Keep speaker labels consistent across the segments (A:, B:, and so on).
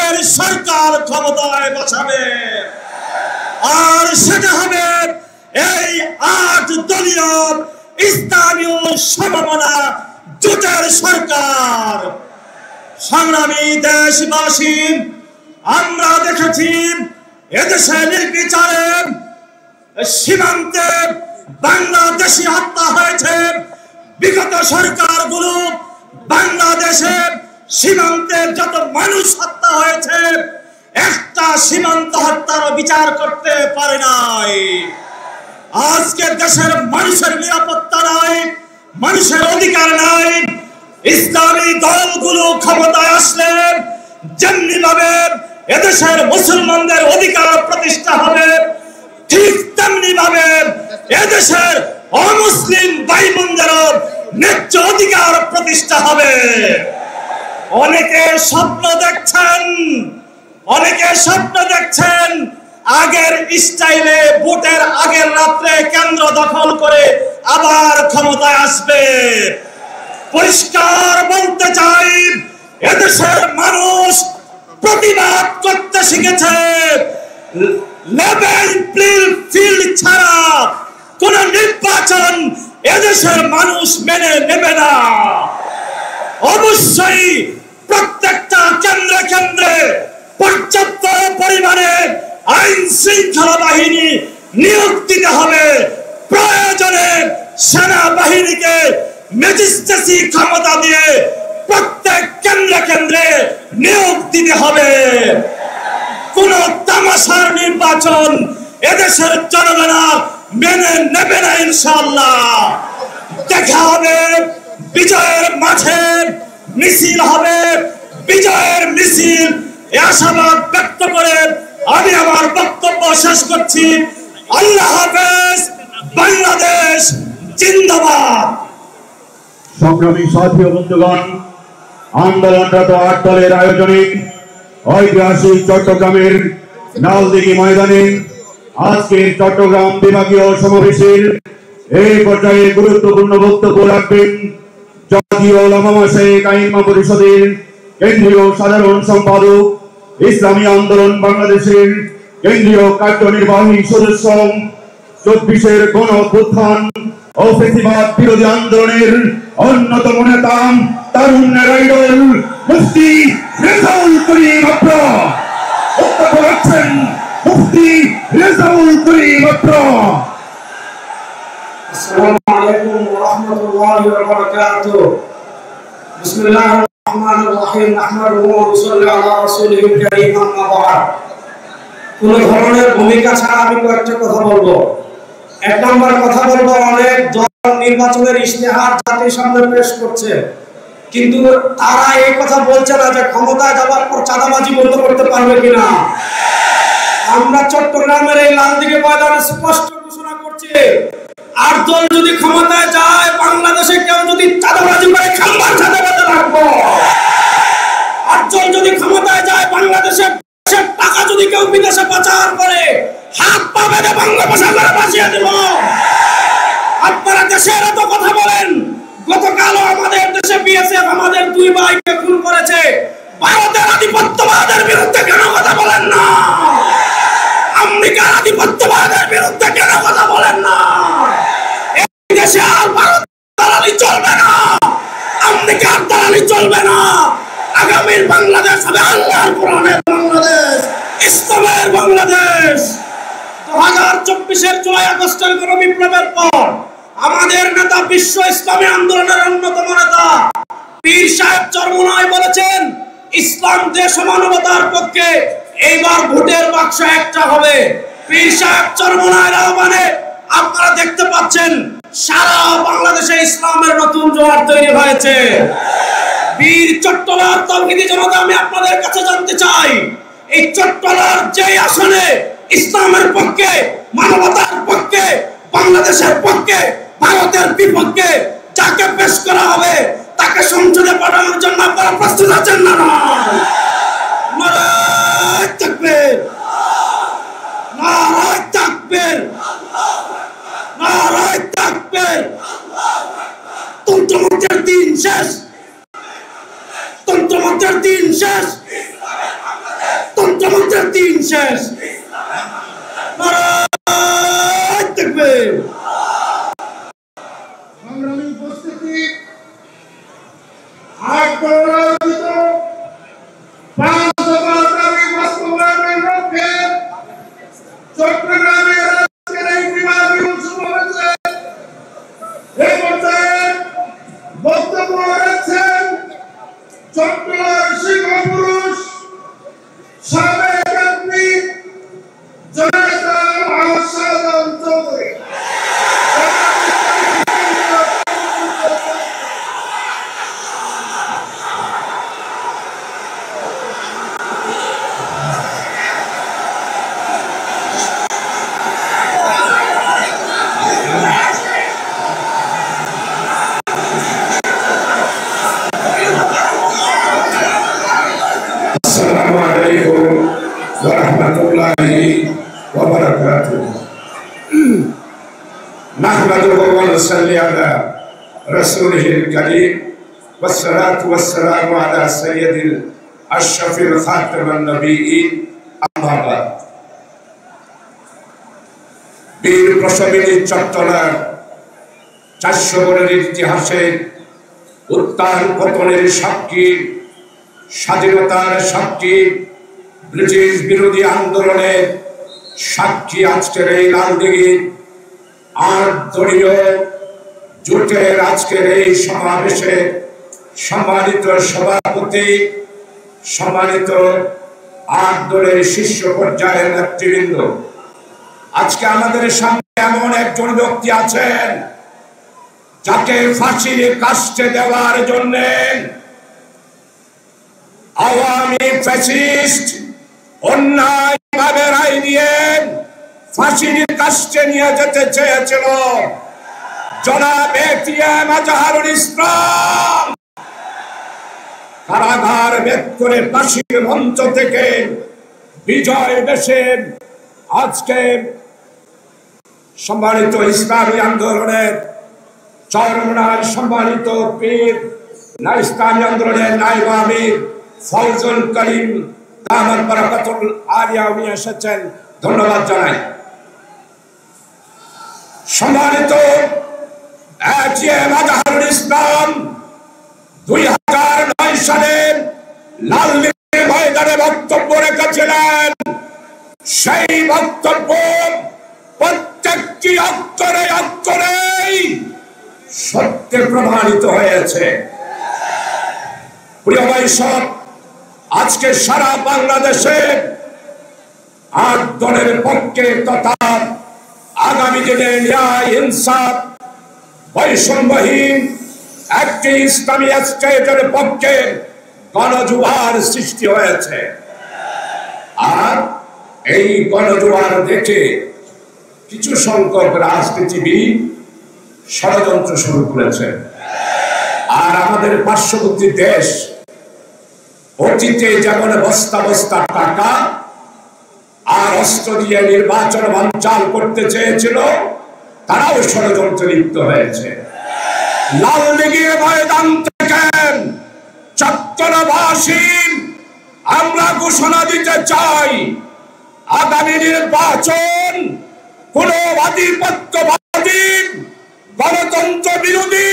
A: জোটের সরকার ক্ষমতায় বসাবে, আর সেটা হবে এই 8 দলীয় ইসলামীয় সমমনা জোটের সরকার। সংগ্রামী দেশবাসী, আমরা দেখেছি এদেশে নির্বিচারে সীমান্তে বাংলাদেশি হত্যা হয়েছে। বিগত সরকারগুলো বাংলাদেশে সীমান্তে যত মানুষ হত্যা হয়েছে একটা সীমান্ত হত্যার বিচার করতে পারে নাই। আজকে দেশের মানুষের নিরাপত্তা নাই, মানুষের অধিকার নাই। ইসলামী দলগুলো ক্ষমতায় আসলে যেমনি ভাবে এদেশের মুসলমানদের অধিকার প্রতিষ্ঠা হবে, ঠিক তেমনি ভাবে এদেশের অমুসলিম ভাই বোনদেরও ন্যায্য অধিকার প্রতিষ্ঠা হবে। অনেকে স্বপ্ন দেখছেন আগের স্টাইলে ভোটের আগের রাত্রে কেন্দ্র দখল করে আবার ক্ষমতায় আসবে। পরিষ্কার বলতে চাই, এদেশের মানুষ প্রতিবাদ করতে শিখেছে। লেভেল ফিল্ড ছাড়া কোন নির্বাচন এদেশের মানুষ মেনে নেবে না। অবশ্যই প্রত্যেকটা কেন্দ্রে কেন্দ্রে পর্যাপ্ত পরিমাণে আইন শৃঙ্খলা বাহিনী নিয়োগ দিতে হবে। প্রয়োজনে সেনাবাহিনীকে ম্যাজিস্ট্রেসি ক্ষমতা দিয়ে প্রত্যেক কেন্দ্রে কেন্দ্রে নিয়োগ দিতে হবে। কোন তামাশার নির্বাচন এদেশের জনগণ মেনে নেবে না ইনশাআল্লাহ। দেখা হবে বিজয়ের মাঠে, মিছিল হবে বিজয়ের মিছিল। এই আশাবাদ ব্যক্ত করে আমি আমার বক্তব্য শেষ করছি। আল্লাহ হাফেজ। বাংলাদেশ জিন্দাবাদ।
B: সংগ্রামী সাথী ও বন্ধুগণ, আন্দোলনরত 8 দলের আয়োজনে ঐতিহাসিক চট্টগ্রামের নালদিঘি ময়দানে আজকের চট্টগ্রাম বিভাগীয় সমাবেশের এই পর্যায়ে গুরুত্বপূর্ণ বক্তব্য রাখবেন জাতীয় উলামা মাশায়েখ আইম্মা পরিষদের কেন্দ্রীয় সাধারণ সম্পাদক, ইসলামী আন্দোলন বাংলাদেশের কেন্দ্রীয় কার্যনির্বাহী সদস্য, 24-এর গণ অভ্যুত্থান ও ফ্যাসিবাদ বিরোধী আন্দোলনের অন্যতম নেতা, তারুণ্যের আইডল মুফতি রেজাউল করিম আপ্রা। বক্তব্য রাখছেন মুফতি রেজাউল করিম আপ্রা।
C: আসসালামু আলাইকুম ওয়া রাহমাতুল্লাহি ওয়া বারাকাতুহু। বিসমিল্লাহির রহমানির রহিম। নাহমাদুহু ওয়া নুসাল্লি আলা রাসূলিল কারীম, আম্মা বা'দ। কোন ধরনের ভূমিকা ছাড়া আমি কয়েকটা কথা বলবো। এক নম্বর কথা বলবো, অনেক দল নির্বাচনের ইশতেহার জাতির সামনে পেশ করছে, কিন্তু তারা এই কথা বলছে না যে ক্ষমতায় যাওয়ার পর চাঁদাবাজি বন্ধ করতে পারবে কিনা। আমরা চট্টগ্রামের এই লালদিঘি ময়দানে স্পষ্ট ঘোষণা করছি, 8 দল যদি ক্ষমতায় যায়, বাংলাদেশে কেউ যদি চাঁদাবাজি করে খাম্বার সাথে বেঁধে রাখবো। 8 দল যদি ক্ষমতায় যায়, বাংলাদেশের টাকা যদি কেউ বিদেশে পাচার করে হাত পা বেঁধে বঙ্গোপসাগরে ভাসিয়ে দেব। আপনারা দেশের এত কথা বলেন, গতকালও আমাদের দেশে বিএসএফ আমাদের 2 ভাইকে খুন করেছে। ভারতের আধিপত্যবাদের বিরুদ্ধে কেন কথা বলেন না? আমেরিকার আধিপত্যবাদের বিরুদ্ধে কেন কথা বলেন না? এই দেশে আর ভারত দালালি চলবে না, আমেরিকার দালালি চলবে না। আগামীর বাংলাদেশ হবে আল্লাহর কোরআনের বাংলাদেশ, ইসলামের বাংলাদেশ। 2024-এর জুলাই আগস্টের গণবিপ্লবের পর আমাদের নেতা, বিশ্ব ইসলামী আন্দোলনের অন্যতম নেতা পীর সাহেব চরমোনাই বলেছেন, ইসলাম দেশ ও মানবতার পক্ষে, এইবার ভোটের বাক্স একটা হবে। পীর সাহেব চরমোনাইর আহ্বানে আপনারা দেখতে পাচ্ছেন সারা বাংলাদেশে ইসলামের নতুন জোয়ার তৈরি হয়েছে। বীর চট্টলার তাওহীদি জনতা, আমি আপনাদের কাছে জানতে চাই, এই চট্টলার যে আসনে ইসলামের পক্ষে, মানবতার পক্ষে, বাংলাদেশের পক্ষে, ভারতের বিপক্ষে যাকে পেশ করা হবে তাকে সংসদে পাঠানোর জন্য আপনারা প্রস্তুত আছেন না? নারায়ে তাকবীর, নারায়ে তাকবীর, নারায়ে তাকবীর। তন্ত্রমন্ত্রের দিন শেষ, তন্ত্রমন্ত্রের দিন শেষ।
A: শেষ। নারায়ে তাকবীর।
C: সংগ্রামী উপস্থিতি, আন্দোলনরত 5 দফা দাবি বাস্তবায়নের লক্ষ্যে চট্টগ্রামের আজকের এই বিভাগীয় সমাবেশে এই পর্যায়ে বক্তব্য রাখছেন চট্টগ্রাম শিক্ষাপুরুষ সাবেক এমপি জননেতা মোহাম্মদ শাহজাহান চৌধুরী।
D: نحمده ونصلي على رسوله الكريم والصلاة والسلام على سيد الأشرف الخاتم النبيين أما بعد বীর প্রসবিনী চট্টলার 400 বছরের ইতিহাসে উত্থান পতনের সাক্ষী, স্বাধীনতার সাক্ষী, ব্রিটিশ বিরোধী আন্দোলনের সাক্ষী আজকের এই লালদিঘি 8 দলীয় জোটের আজকের এই সমাবেশে সম্মানিত সভাপতি, সম্মানিত 8 দলের শীর্ষ পর্যায়ের নেতৃবৃন্দ, আজকে আমাদের সামনে এমন একজন ব্যক্তি আছেন যাকে ফাঁসির কাস্টে দেওয়ার জন্য আওয়ামী ফ্যাসিস্ট অন্যায়ভাবে রায় দিয়ে ফাঁসির কাস্টে নিয়ে যেতে চেয়েছিল জনাব এটিএম আজহারুল ইসলাম। কারাগার ভেদ করে ফাঁসির মঞ্চ থেকে বিজয় বেশে আজকে সম্মানিত ইসলামী আন্দোলনের চরমনার সম্মানিত পীর না ইসলামী আন্দোলনের নায়েব আমির ফয়জুল করিম দামাত বারাকাতুল আলিয়া উনি এসেছেন, ধন্যবাদ জানাই। সম্মানিত এটিএম আজহারুল ইসলাম 2009 সালে লালদিঘির ময়দানে বক্তব্য রেখেছিলেন। সেই বক্তব্য প্রত্যেকটি অক্ষরে অক্ষরেই সত্যে প্রমাণিত হয়েছে। প্রিয় ভাই সব, আজকে সারা বাংলাদেশে 8 দলের পক্ষে তথা আগামী দিনে ন্যায় ইনসাফ বৈষম্যহীন একটি ইসলামী স্টেটের পক্ষে গণজোয়ার সৃষ্টি হয়েছে। আর এই গণজোয়ার দেখে কিছু সংখ্যক রাজনীতিবিদ ষড়যন্ত্র শুরু করেছে। আর আমাদের পার্শ্ববর্তী দেশ অতীতে যেমন বস্তা বস্তা টাকা আর অস্ত্র দিয়ে নির্বাচন বানচাল করতে চেয়েছিল, তারাও ষড়যন্ত্রে লিপ্ত হয়েছে। লালদিঘির ময়দান থেকে চট্টগ্রামবাসী আমরা ঘোষণা দিতে চাই, আগামী নির্বাচন কোন আধিপত্যবাদী গণতন্ত্র বিরোধী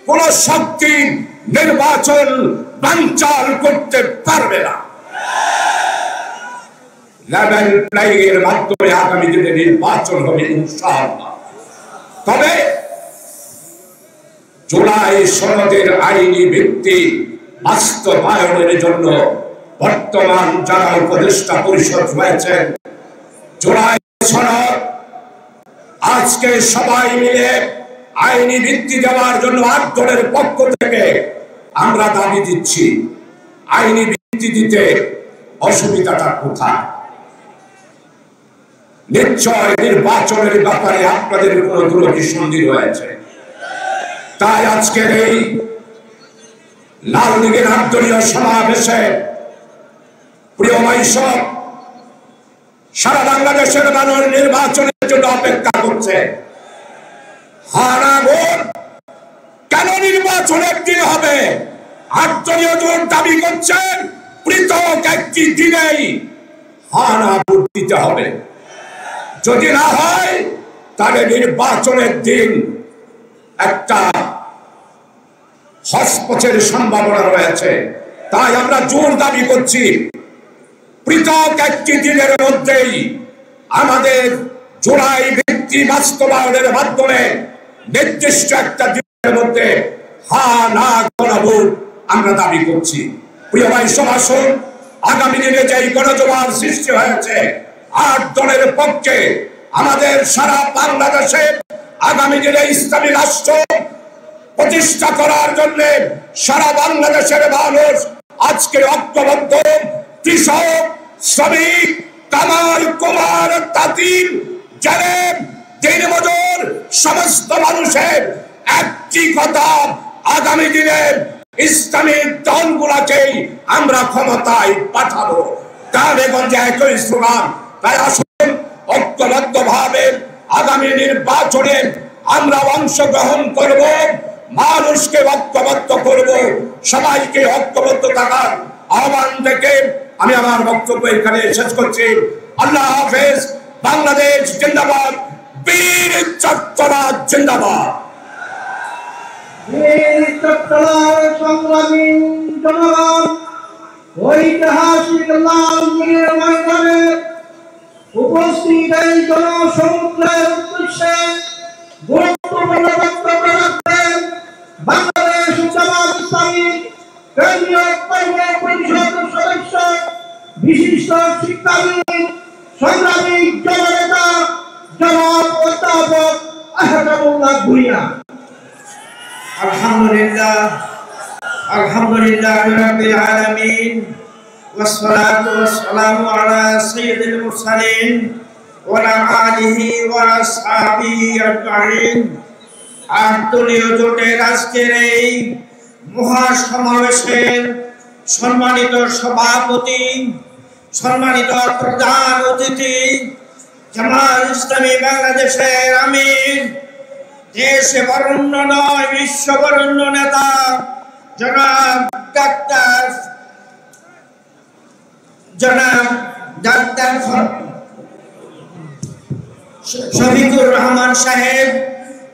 D: কোন শক্তি নির্বাচন বানচাল করতে পারবে না। লেভেল প্লেইং এর মাধ্যমে আগামী দিনে নির্বাচন হবে ইনশাআল্লাহ। তবে জুলাই সনদের আইনি ভিত্তি বাস্তবায়নের জন্য বর্তমান যারা উপদেষ্টা পরিষদ হয়েছেন, জুলাই সনদ আজকে সবাই মিলে আইনি ভিত্তি দেওয়ার জন্য 8 দলের পক্ষ থেকে আমরা দাবি দিচ্ছি। আইনি ভিত্তি দিতে অসুবিধাটা কোথায়? নিশ্চয় নির্বাচনের ব্যাপারে আপনাদের কোন দুরভিসন্ধি রয়েছে। তাই আজকের এই লালদিঘির আন্তর্জাতিক সমাবেশে প্রিয় ভাই সব, সারা বাংলাদেশের মানুষ নির্বাচনের জন্য অপেক্ষা করছে। কেন নির্বাচন একদিন হবে? 8 দলীয় জোট দাবি করছেন পৃথক একটি দিনেই হ্যাঁ না ভোট দিতে হবে। যদি না হয় তাহলে নির্বাচনের দিন একটা হস্তক্ষেপের সম্ভাবনা রয়েছে। তাই আমরা জোর দাবি করছি, পৃথক একটি দিনের মধ্যেই আমাদের জুলাই ভিত্তি বাস্তবায়নের মাধ্যমে নির্দিষ্ট একটা দিনের মধ্যে হ্যাঁ না গণভোট আমরা দাবি করছি। প্রিয় ভাই সমাসন, আগামী দিনে যে গণজোয়ার সৃষ্টি হয়েছে 8 দলের পক্ষে, আমাদের সারা বাংলাদেশে আগামী দিনে ইসলামী রাষ্ট্র প্রতিষ্ঠা করার জন্য সারা বাংলাদেশের মানুষ আজকে ঐক্যবদ্ধ। কৃষক, শ্রমিক, কামার, কুমার, তাঁতির, জেলেম, দিনমজুর সমস্ত মানুষের একটি কথা, আগামী দিনে ইসলামী দলগুলোকেই আমরা ক্ষমতায় পাঠাবো। গ্রামে-গঞ্জে একই স্লোগান। তাই আসুন ঐক্যবদ্ধ ভাবে আগামী নির্বাচনে আমরা অংশগ্রহণ করব, মানুষকে ঐক্যবদ্ধ করব, সবাইকে ঐক্যবদ্ধ থাকার আহ্বান থেকে আমি আমার বক্তব্য এখানে শেষ করছি। আল্লাহ হাফেজ। বাংলাদেশ জিন্দাবাদ। বীর চট্টগ্রাম জিন্দাবাদ।
E: বীর চট্টগ্রাম সংগ্রামী জনগণ, ঐতিহাসিক লালদিঘির ময়দানে উপস্থিত এই জনসমুদ্রের উদ্দেশ্যে গুরুত্বপূর্ণ বক্তব্য রাখবেন বাংলাদেশ জামাত ইসলামী কেন্দ্রীয় কর্মী পরিষদ সদস্য, বিশিষ্ট শিক্ষাবিদ, সংগ্রামী জননেতা জনাব অধ্যাপক আহমদুল্লাহ ভূঁইয়া।
F: আলহামদুলিল্লাহ রাব্বিল আলামিন, ওয়াসসালাতু ওয়াসসালামু আলা সাইয়্যিদিল মুরসালিন ওয়া আলা আলিহি ওয়া আসহাবিহি আজমাইন। আটদলীয় জোটের আজকের এই মহাসমাবেশের সম্মানিত সভাপতি, সম্মানিত প্রধান অতিথি, জামাত ইসলামী বাংলাদেশের আমির, দেশে বরেণ্য নয় বিশ্ব বরেণ্য নেতা জনাব ডাক্তার শফিকুর রহমান সাহেব,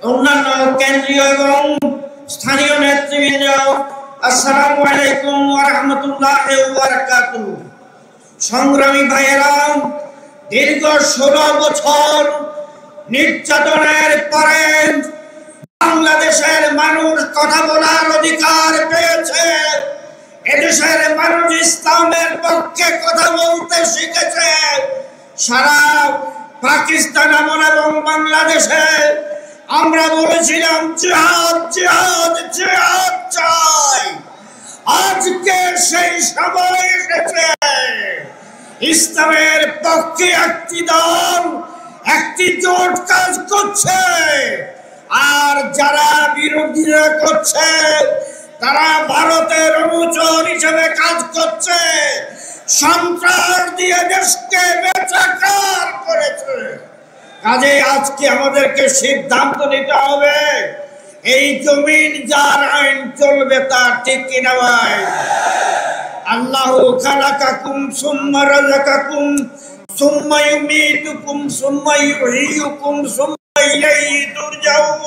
F: অন্যান্য কেন্দ্রীয় এবং স্থানীয় নেতৃবৃন্দ, আসসালামু আলাইকুম ওয়া রাহমাতুল্লাহি ওয়া বারাকাতুহু। সংগ্রামী ভাইয়েরা, দীর্ঘ 16 বছর নির্যাতনের পরে বাংলাদেশের মানুষ কথা বলার অধিকার পেয়েছে। এদেশের মানুষ ইসলামের পক্ষে কথা বলতে শিখেছে। সারা পাকিস্তান আমল এবং বাংলাদেশে আমরা বলেছিলাম জিহাদ জিহাদ জিহাদ চাই। আজকে সেই সময় এসেছে ইসলামের পক্ষে একটি দল, একটি জোট কাজ করছে, আর যারা বিরোধিতা করছে তারা ভারতের অনুচর হিসেবে কাজ করছে, সন্ত্রাস দিয়ে দেশকে বেচাকার করেছে। কাজে আজকে আমাদেরকে সিদ্ধান্ত নিতে হবে, এই জমিন যার আইন চলবে তার ঠিক কিনা ভাই? আল্লাহু খালাকাকুম সুম্মা রাযাকাকুম সুম্মা ইউমীতুকুম সুম্মা ইউহয়িকুম সুম্মা ইলাইহি তুরজাউন।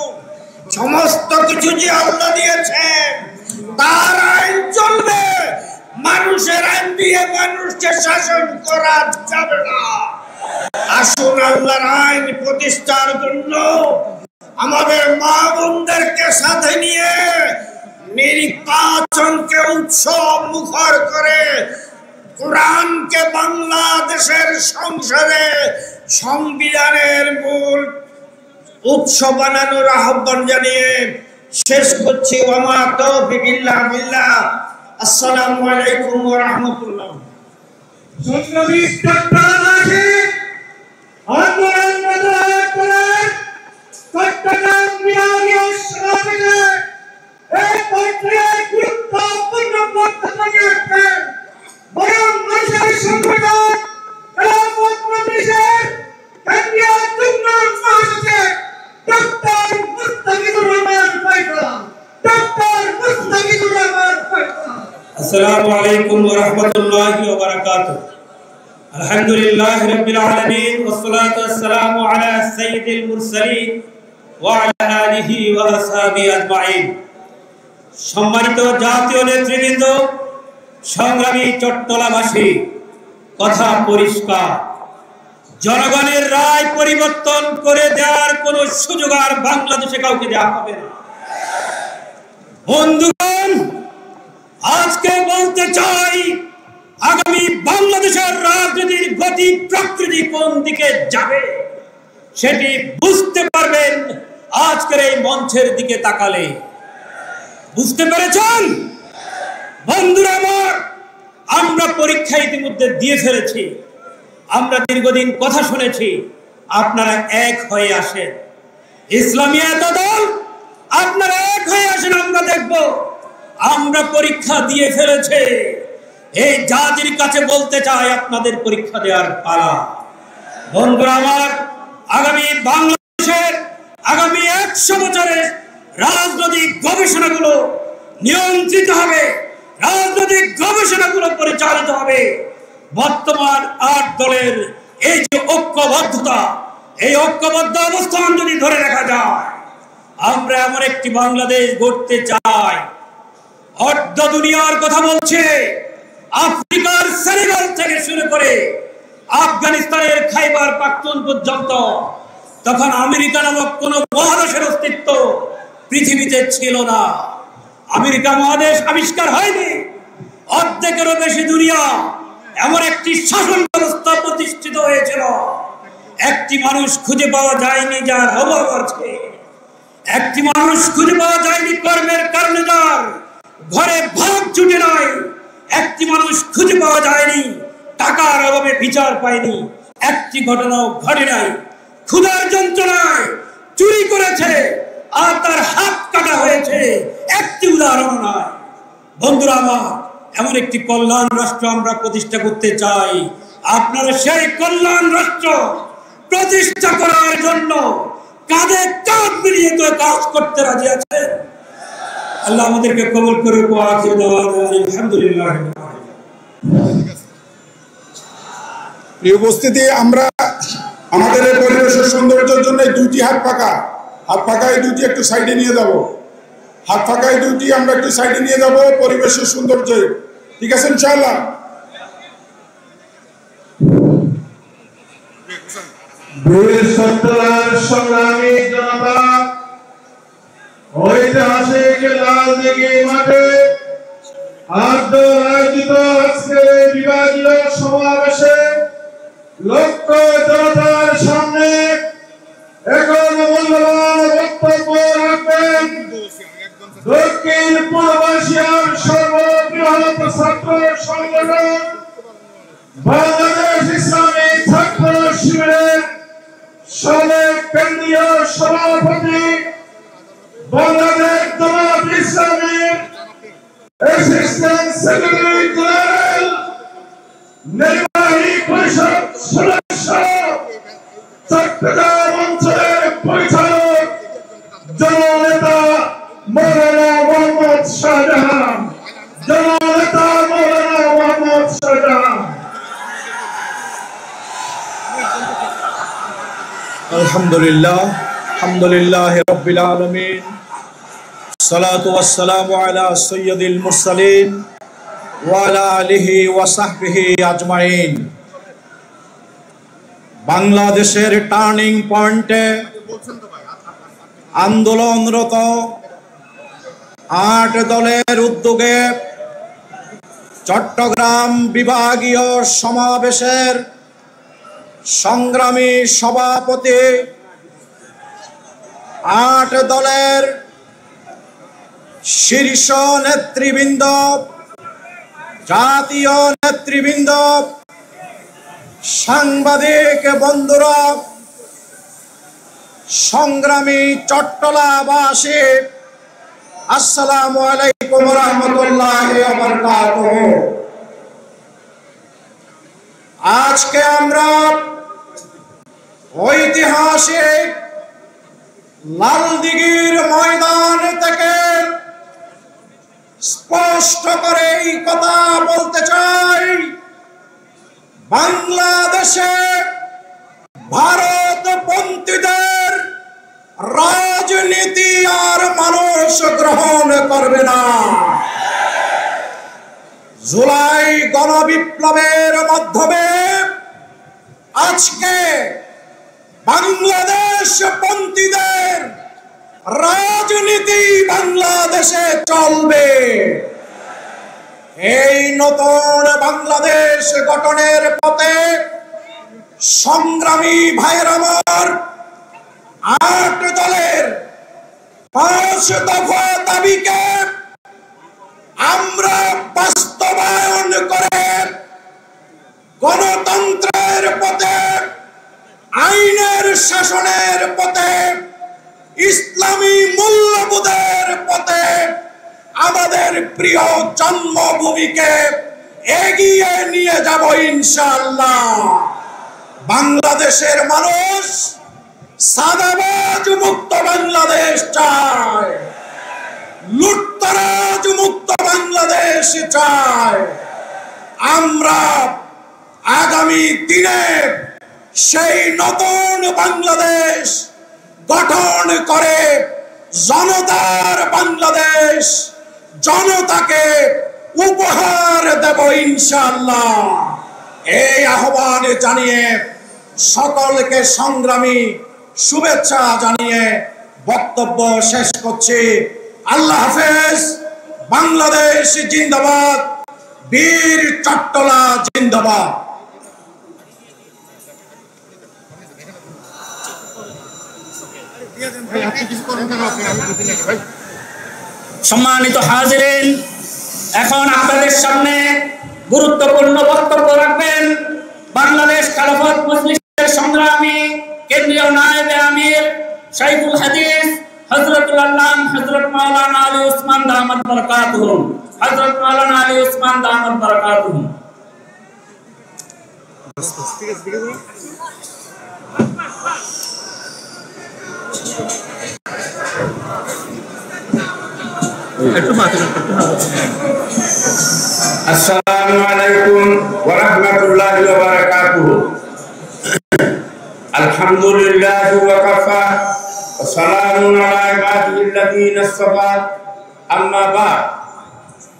F: সমস্ত কিছু যে আল্লাহ দিয়েছেন তার আইন চলবে, মানুষের আইন দিয়ে মানুষকে শাসন করা যাবে না। আসুন আল্লাহর আইন প্রতিষ্ঠার জন্য আমাদের মা বোনদেরকে সাথে নিয়ে নির্বাচনকে উৎসব মুখর করে কোরআনকে বাংলাদেশের সংসদে সংবিধানের মূল উৎসব বানানোর আহ্বান জানিয়ে শেষ করছি। ওয়া মা তাওফিক ইল্লা বিল্লাহ। আসসালামু আলাইকুম ওয়া রাহমাতুল্লাহ।
E: সংগ্রামী চট্টগ্রামবাসী, আন্দোলন করে চট্টগ্রাম বিভাগীয় সভাপতি এই পত্রে গুরুত্বপূর্ণ বক্তব্য রাখবেন বরং মানুষের সংগঠন খেলাফত মজলিসের কেন্দ্রীয় যুগ্ম মহাসচিব ডক্টর মুস্তাফিজুর রহমান ফয়সাল। ডক্টর মুস্তাফিজুর রহমান ফয়সাল।
A: আসসালামু আলাইকুম ওয়া রাহমাতুল্লাহি ওয়া বারাকাতুহু। আলহামদুলিল্লাহ রাব্বিল আলামিন ওয়াসসালাতু ওয়াসসালামু আলা সাইয়্যিদিল মুরসালিন ওয়া আলা আলিহি ওয়া আসহাবিহি আজমাইন। সম্মানিত জাতীয় নেতৃবৃন্দ, সংগ্রামী চট্টলাবাসী, কথা পরিষ্কার, জনগণের রায় পরিবর্তন করে দেওয়ার কোন সুযোগ আর বাংলাদেশে কাউকে দেওয়া হবে না। বন্ধুগণ, আজকে বলতে চাই, আগামী বাংলাদেশের রাজনীতির গতি প্রকৃতি কোন দিকে যাবে সেটি বুঝতে পারবেন আজকের এই মঞ্চের দিকে তাকালে। বুঝতে পেরেছেন বন্ধুরা আমার? আমরা পরীক্ষা ইতিমধ্যে দিয়ে ফেলেছি, আমরা দীর্ঘদিন কথা শুনেছি, আপনারা এক হয়ে আসেন। ইসলামী এত দল, আপনারা এক হয়ে আসেন, আমরা দেখব। আমরা পরীক্ষা দিয়ে ফেলেছে, এই জাতির কাছে বলতে চাই আপনাদের পরীক্ষা দেওয়ার পালা। বন্ধুরা আমার, আগামী বাংলাদেশের আগামী 100 বছরের রাজনৈতিক গবেষণাগুলো নিয়ন্ত্রিত হবে, রাজনৈতিক গবেষণাগুলো পরিচালিত হবে বর্তমান 8 দলের এই যে ঐক্যবদ্ধতা, এই ঐক্যবদ্ধ অবস্থান যদি ধরে রাখা যায়, আমরা এমন একটি বাংলাদেশ গড়তে চাই। অর্ধ দুনিয়ার কথা বলছে, আফ্রিকার সেনেগাল থেকে শুরু করে আফগানিস্তানের খাইবার পাখতুন পর্যন্ত, তখন আমেরিকা নামক কোন মহাদেশের অস্তিত্ব পৃথিবীতে ছিল না। আমেরিকা মহাদেশ আবিষ্কার হয়নি, অর্ধেকেরও বেশি দুনিয়া এমন একটি শাসন ব্যবস্থা প্রতিষ্ঠিত হয়েছিল, একটি মানুষ খুঁজে পাওয়া যায়নি যার অভাব আছে, একটি মানুষ খুঁজে পাওয়া যায়নি কর্মের কারণে যার ঘরে ভাগ জুটে নাই, একটি মানুষ খুঁজে পাওয়া যায়নি টাকার অভাবে বিচার পায়নি, একটি ঘটনাও ঘটে নাই ক্ষুধার যন্ত্রণায় চুরি করেছে আর তার হাত কাটা হয়েছে, একটি উদাহরণ নয়। বন্ধুরা আমার, এমন একটি কল্যাণ রাষ্ট্র আমরা প্রতিষ্ঠা করতে চাই। আপনারা সেই কল্যাণ রাষ্ট্র প্রতিষ্ঠা করার জন্য কাঁধে কাঁধ মিলিয়ে তো কাজ করতে রাজি আছেন? আল্লাহ আমাদেরকে কবুল করুক। আলহামদুলিল্লাহ।
D: প্রিয় উপস্থিতি, আমরা আমাদের এই পরিবেশের সৌন্দর্যের জন্য দুইটি হাত ফাঁকা এই দুইটি একটু সাইডে নিয়ে যাব, হাত ফাঁকা এই দুইটি আমরা একটু সাইডে নিয়ে যাব পরিবেশের সৌন্দর্য। ঠিক আছে ইনশাআল্লাহ?
B: সংগ্রামী জনতা, ঐতিহাসিক লালদিঘি মাঠে আয়োজিত আজকের বিভাগীয় সমাবেশে লক্ষ্য জনতার সামনে এখন মূল্যবান বক্তব্য রাখবেন দক্ষিণ পূর্ব এশিয়ার সর্ববৃহৎ ছাত্র সংগঠন বাংলাদেশ ইসলামী ছাত্র শিবিরের সাবেক কেন্দ্রীয় সভাপতি, বাংলাদেশ জামাত ইসলামীর অ্যাসিস্ট্যান্ট সেক্রেটারি জেনারেল, নির্বাহী পরিষদ সদস্য, চট্টগ্রাম অঞ্চলের পরিচালক জননেতা মৌলানা মোহাম্মদ শাহজাহান, জননেতা মৌলানা মোহাম্মদ শাহজাহান।
A: আলহামদুলিল্লাহ, আলহামদুলিল্লাহ রাব্বিল আলামিন, সালাতু ওয়াসসালামু আলা সাইয়্যিদিল মুরসালিন ওয়া আলা আলিহি ওয়া সাহবিহি আজমাইন। বাংলাদেশের টার্নিং পয়েন্টে আন্দোলনরত 8 দলের উদ্যোগে চট্টগ্রাম বিভাগীয় সমাবেশের সংগ্রামী সভাপতি, 8 দলের শীর্ষ নেতৃবৃন্দ, জাতীয় নেতৃবৃন্দ, সাংবাদিক বন্ধুরা, সংগ্রামী চট্টলাবাসী, আসসালামু আলাইকুম ওয়া রাহমাতুল্লাহি ওয়া বারাকাতুহু। আজকে আমরা ঐতিহাসিক লালদিঘির ময়দান থেকে স্পষ্ট করে এই কথা বলতে চাই,
F: বাংলাদেশে ভারতপন্থীদের রাজনীতি আর মানুষ গ্রহণ করবে না। জুলাই গণবিপ্লবের মাধ্যমে আজকে বাংলাদেশ পন্থীদের রাজনীতি বাংলাদেশে চলবে। এই নতুন বাংলাদেশ গঠনের পথে সংগ্রামী ভাইয়ের আমার 8 দলের 5 দফা দাবিকে আমরা বাস্তবায়ন করে গণতন্ত্রের পথে, আইনের শাসনের পথে, ইসলামী মূল্যবোধের পথে আমাদের প্রিয় জন্মভূমিকে এগিয়ে নিয়ে যাব ইনশাআল্লাহ। বাংলাদেশের মানুষ সাদাবাজ মুক্ত বাংলাদেশ চায়, লুটতরাজ মুক্ত বাংলাদেশ চায়। আমরা আগামী দিনে সেই নতুন বাংলাদেশ গঠন করে জনতার বাংলাদেশ জনতাকে উপহার দেব ইনশাআল্লাহ। এই আহ্বান জানিয়ে সকলকে সংগ্রামী শুভেচ্ছা জানিয়ে বক্তব্য শেষ করছি। আল্লাহ হাফেজ। বাংলাদেশ জিন্দাবাদ। বীর চট্টলা জিন্দাবাদ।
A: সম্মানিত হাজিরিন, এখন আপনাদের সামনে গুরুত্বপূর্ণ বক্তব্য রাখবেন বাংলাদেশ খেলাফত মজলিসের সংগ্রামী কেন্দ্রীয় নায়েবে আমির শাইখুল হাদিস হযরতুল আল্লাম হযরত মাওলানা আলী ওসমান দামাত বরকাতুহু। হযরত মাওলানা আলী ওসমান দামাত বরকাতুহু।
D: আসসালামু আলাইকুম ওয়া রাহমাতুল্লাহি ওয়া বারাকাতুহু। আলহামদুলিল্লাহি ওয়া কাফা ওয়া সালামুন আলা ইবাদিল্লাযিনা ইসতাফা। আম্মা বা'দ।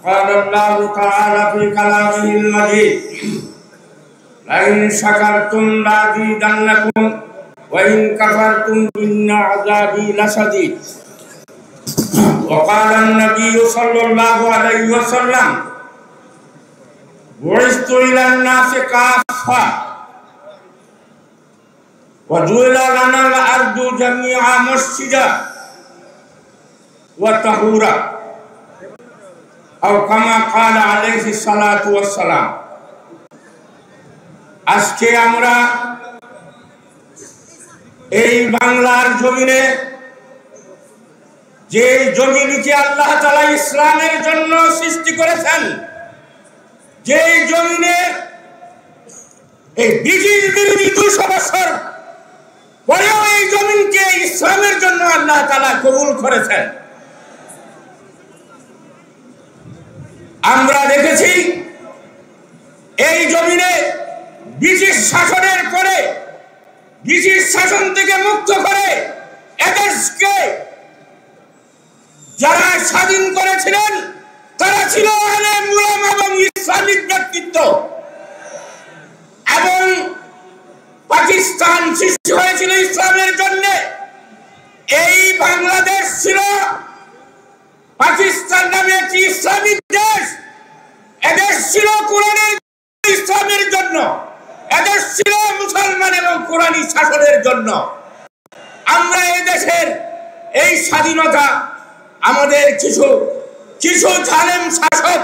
D: ক্বালা আল্লাহু তাআলা ফি কালামিহিল মাজিদ, লাইন শাকারতুম লাযিদান্নাকুম ওয়া ইন কাফারতুম ইন্না আযাবি লাশাদীদ। وقال النبي صلى الله عليه وسلم بعثت إلى الناس كافة وجعل لنا الأرض جميعا مسجدا وطهورا أو كما قال عليه الصلاة والسلام। আজকে আমরা এই বাংলার জমিনে, যে জমিনকে আল্লাহ তাআলা ইসলামের জন্য সৃষ্টি করেছেন, যে জমিনে এই ব্রিটিশ বিরোধী 200 বছর পরেও এই জমিনকে ইসলামের জন্য আল্লাহ তাআলা কবুল করেছেন। আমরা দেখেছি এই জমিনে ব্রিটিশ শাসনের পরে, ব্রিটিশ শাসন থেকে মুক্ত করে এদেশকে যারা স্বাধীন করেছিলেন তারা ছিল আলেম উলামা এবং ইসলামিক ব্যক্তিত্ব। এবং পাকিস্তান সৃষ্টি হয়েছিল ইসলামের জন্য। এই বাংলাদেশ ছিল পাকিস্তান নামে একটি ইসলামিক দেশ। এদেশ ছিল কোরআনের ইসলামের জন্য, এদেশ ছিল মুসলমান এবং কোরআনী শাসনের জন্য। আমরা এই দেশের এই স্বাধীনতা আমাদের কিছু জালেম শাসক,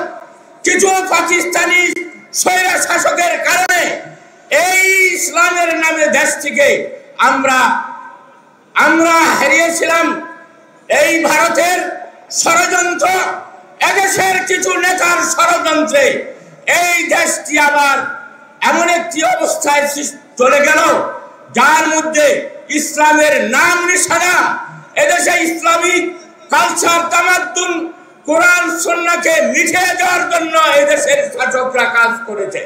D: কিছু পাকিস্তানি স্বৈরা শাসকের কারণে এই ইসলামের নামে দেশ থেকে আমরা হারিয়েছিলাম। এই ভারতের ষড়যন্ত্র, এদেশের কিছু নেতার ষড়যন্ত্রে এই দেশটি আবার এমন একটি অবস্থায় চলে গেল যার মধ্যে ইসলামের নাম নিশানা, এদেশে ইসলামিক কালচার, তামাদ্দুন, কোরআন সুন্নাহকে মিটিয়ে দেওয়ার জন্য এদেশের শাসকরা কাজ করেছে।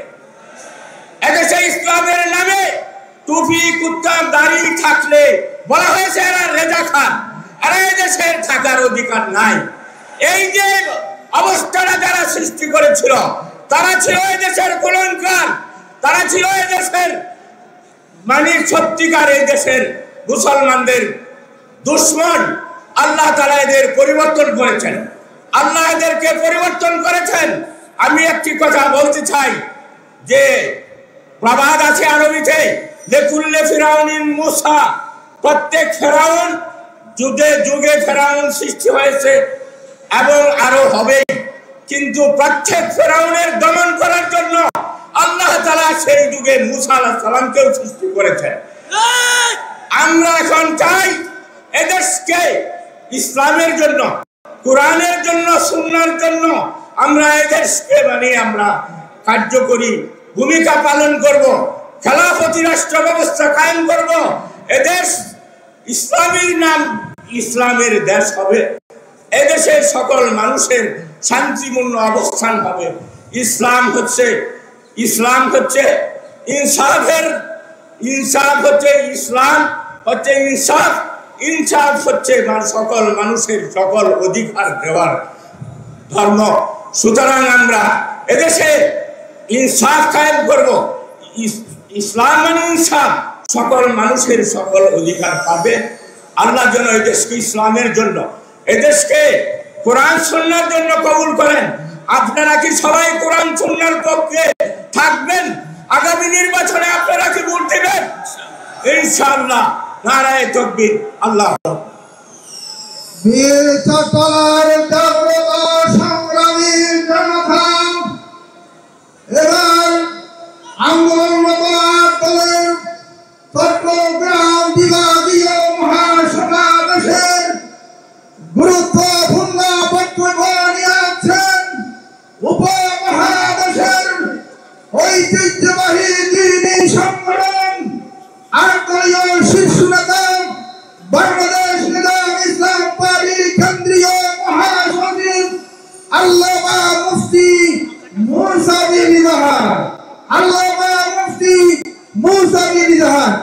D: এদেশে ইসলামের নামে টুপি কুত্তার দাড়ি থাকলে বলা হয়েছে এরা রেজা খান, এরা এদেশের থাকার অধিকার নাই। এই যে অবস্থাটা যারা সৃষ্টি করেছিল তারা ছিল এদেশের কলঙ্কার, তারা ছিল এদেশের মানে সত্যিকার এই দেশের মুসলমানদের দুশ্মন। আল্লাহ তাআলা এদের পরিবর্তন করেছেন, আল্লাহ এদেরকে পরিবর্তন করেছেন। আমি একটি কথা বলতে চাই যে প্রবাদ আছে আরবিতে, লেকুল্লে ফিরাউনিন মুসা, প্রত্যেক ফেরাউন যুগে যুগে ফেরাউন সৃষ্টি হয়েছে এবং আরো হবে, কিন্তু প্রত্যেক ফেরাউনের দমন করার জন্য আল্লাহ তাআলা সেই যুগে মুসা আলাইহিস সালামকেও সৃষ্টি করেছেন। আমরা এখন চাই এদেশকে ইসলামের জন্য, কোরআনের জন্য, সুন্নাহর জন্য আমরা এদেশকে মানে আমরা কার্যকরী ভূমিকা পালন করব, খেলাফতি রাষ্ট্র ব্যবস্থা কায়েম করব। এদেশ ইসলামের নাম ইসলামের দেশ হবে, এদেশের সকল মানুষের শান্তিপূর্ণ অবস্থান হবে। ইসলাম হচ্ছে ইনসাফের, ইনসাফ হচ্ছে ইসলাম হচ্ছে ইনসাফ, ইনসাফ হচ্ছে সকল মানুষের সকল অধিকার দেওয়ার ধর্ম। সুতরাং আমরা এদেশে ইনসাফ কায়েম করব। ইসলাম মানে ইনসাফ, সকল মানুষের সকল অধিকার পাবে। আল্লাহ যেন এদেশকে ইসলামের জন্য, এদেশকে কোরআন সুন্নাহর জন্য কবুল করেন। আপনারা কি সবাই কোরআন সুন্নাহর পক্ষে থাকবেন? আগামী নির্বাচনে আপনারা কি ভোট দিবেন? ইনশাআল্লাহ। নারায়ে তাকবীর। আল্লাহ
E: বীর চট্টলার জাগ্রত সংগ্রামী জনতা, এবার আন্দোলনরত দলের চট্টগ্রাম বিভাগীয় মহাসমাবেশের গুরুত্বপূর্ণ বক্তব্য নিয়ে আছেন উপমহাদেশের ঐতিহ্যবাহী দ্বীনি সংগঠন আটদলীয় শীর্ষ নেতা, বাংলাদেশ নিজাম ইসলাম পার্টি কেন্দ্রীয় মহাসচিব আল্লামা মুফতি মুসা বিন ইজাহার। আল্লামা মুফতি মুসা বিন ইজাহার।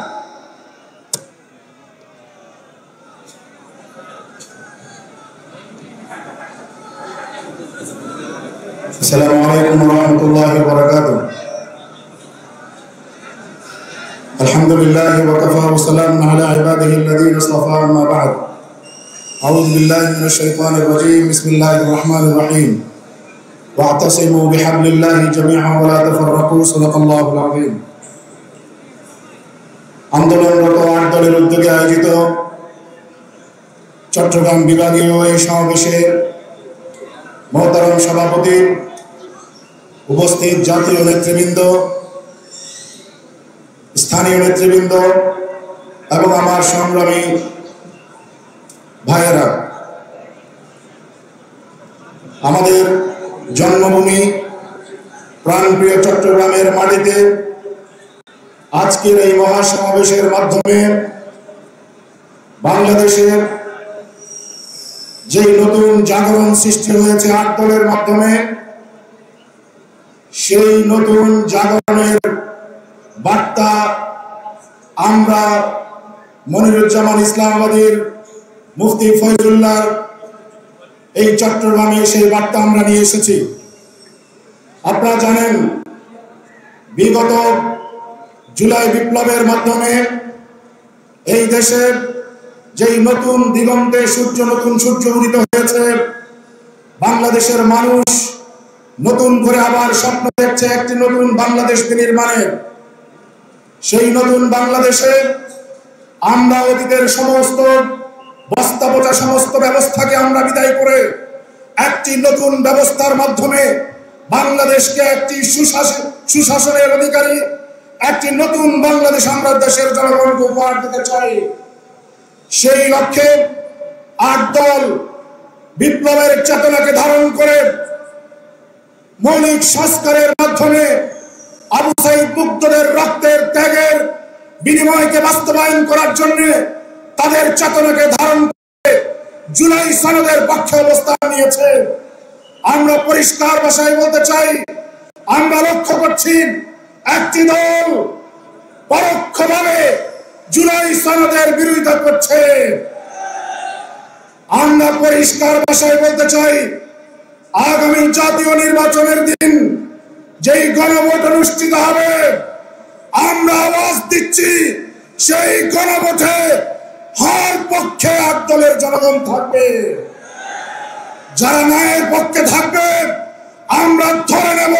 G: السلام عليكم ورحمة الله وبركاته. الحمد لله وكفى وسلام على عباده الذين اصطفى. أما بعد، أعوذ بالله من الشيطان الرجيم. بسم الله الرحمن الرحيم. واعتصموا بحبل الله جميعا ولا تفرقوا. صدق الله العظيم. আন্দোলনরত আট দলের উদ্যোগে আয়োজিত চট্টগ্রাম বিভাগীয় এই সমাবেশে মহতারাম সভাপতি, উপস্থিত জাতীয় নেতৃবৃন্দ, স্থানীয় নেতৃবৃন্দ এবং আমার সংগ্রামী ভাইয়েরা, আমাদের জন্মভূমি প্রাণপ্রিয় চট্টগ্রামের মাটিতে আজকের এই মহাসমাবেশের মাধ্যমে বাংলাদেশের যে নতুন জাগরণ সৃষ্টি হয়েছে আট দলের মাধ্যমে, সেই নতুন জাগরণের বার্তা আমরা মনিরুজ্জামান ইসলামাবাদীর মুফতি ফয়জুল্লাহ এই চট্টগ্রামে সেই বার্তা আমরা নিয়ে এসেছি। আপনারা জানেন, বিগত জুলাই বিপ্লবের মাধ্যমে এই দেশের যেই নতুন দিগন্তে নতুন সূর্য উদিত হয়েছে, বাংলাদেশের মানুষ নতুন করে আবার স্বপ্ন দেখছে একটি নতুন বাংলাদেশ নির্মাণের। সেই নতুন বাংলাদেশে আমরা অতীতের সমস্ত বস্তা পচা সমস্ত ব্যবস্থাকে আমরা বিদায় করে একটি নতুন ব্যবস্থার মাধ্যমে বাংলাদেশকে একটি সুশাসনের অধিকারী একটি নতুন বাংলাদেশ আমরা দেশের জনগণকে উপহার দিতে চাই। সেই লক্ষ্যে আট দল বিপ্লবের চেতনাকে ধারণ করে মৌলিক সংস্কারের মাধ্যমে আবু সাইদ মুগ্ধদের রক্তের ত্যাগের বিনিময়কে বাস্তবায়ন করার জন্য তাদের চেতনাকে ধারণ করে জুলাই সনদের পক্ষে অবস্থান নিয়েছে। আমরা পরিষ্কার ভাষায় বলতে চাই, আমরা লক্ষ্য করছি একটি দল পরোক্ষভাবে জুলাই সনদের বিরোধিতা করছে। আমরা পরিষ্কার ভাষায় বলতে চাই, আগামী জাতীয় নির্বাচনের দিন যেই গণভোট অনুষ্ঠিত হবে, আমরা আওয়াজ দিচ্ছি সেই গণভোটে হর পক্ষে এক দলের জনগণ থাকবে। যারা ন্যায়ের পক্ষে থাকবে আমরা ধরে নেব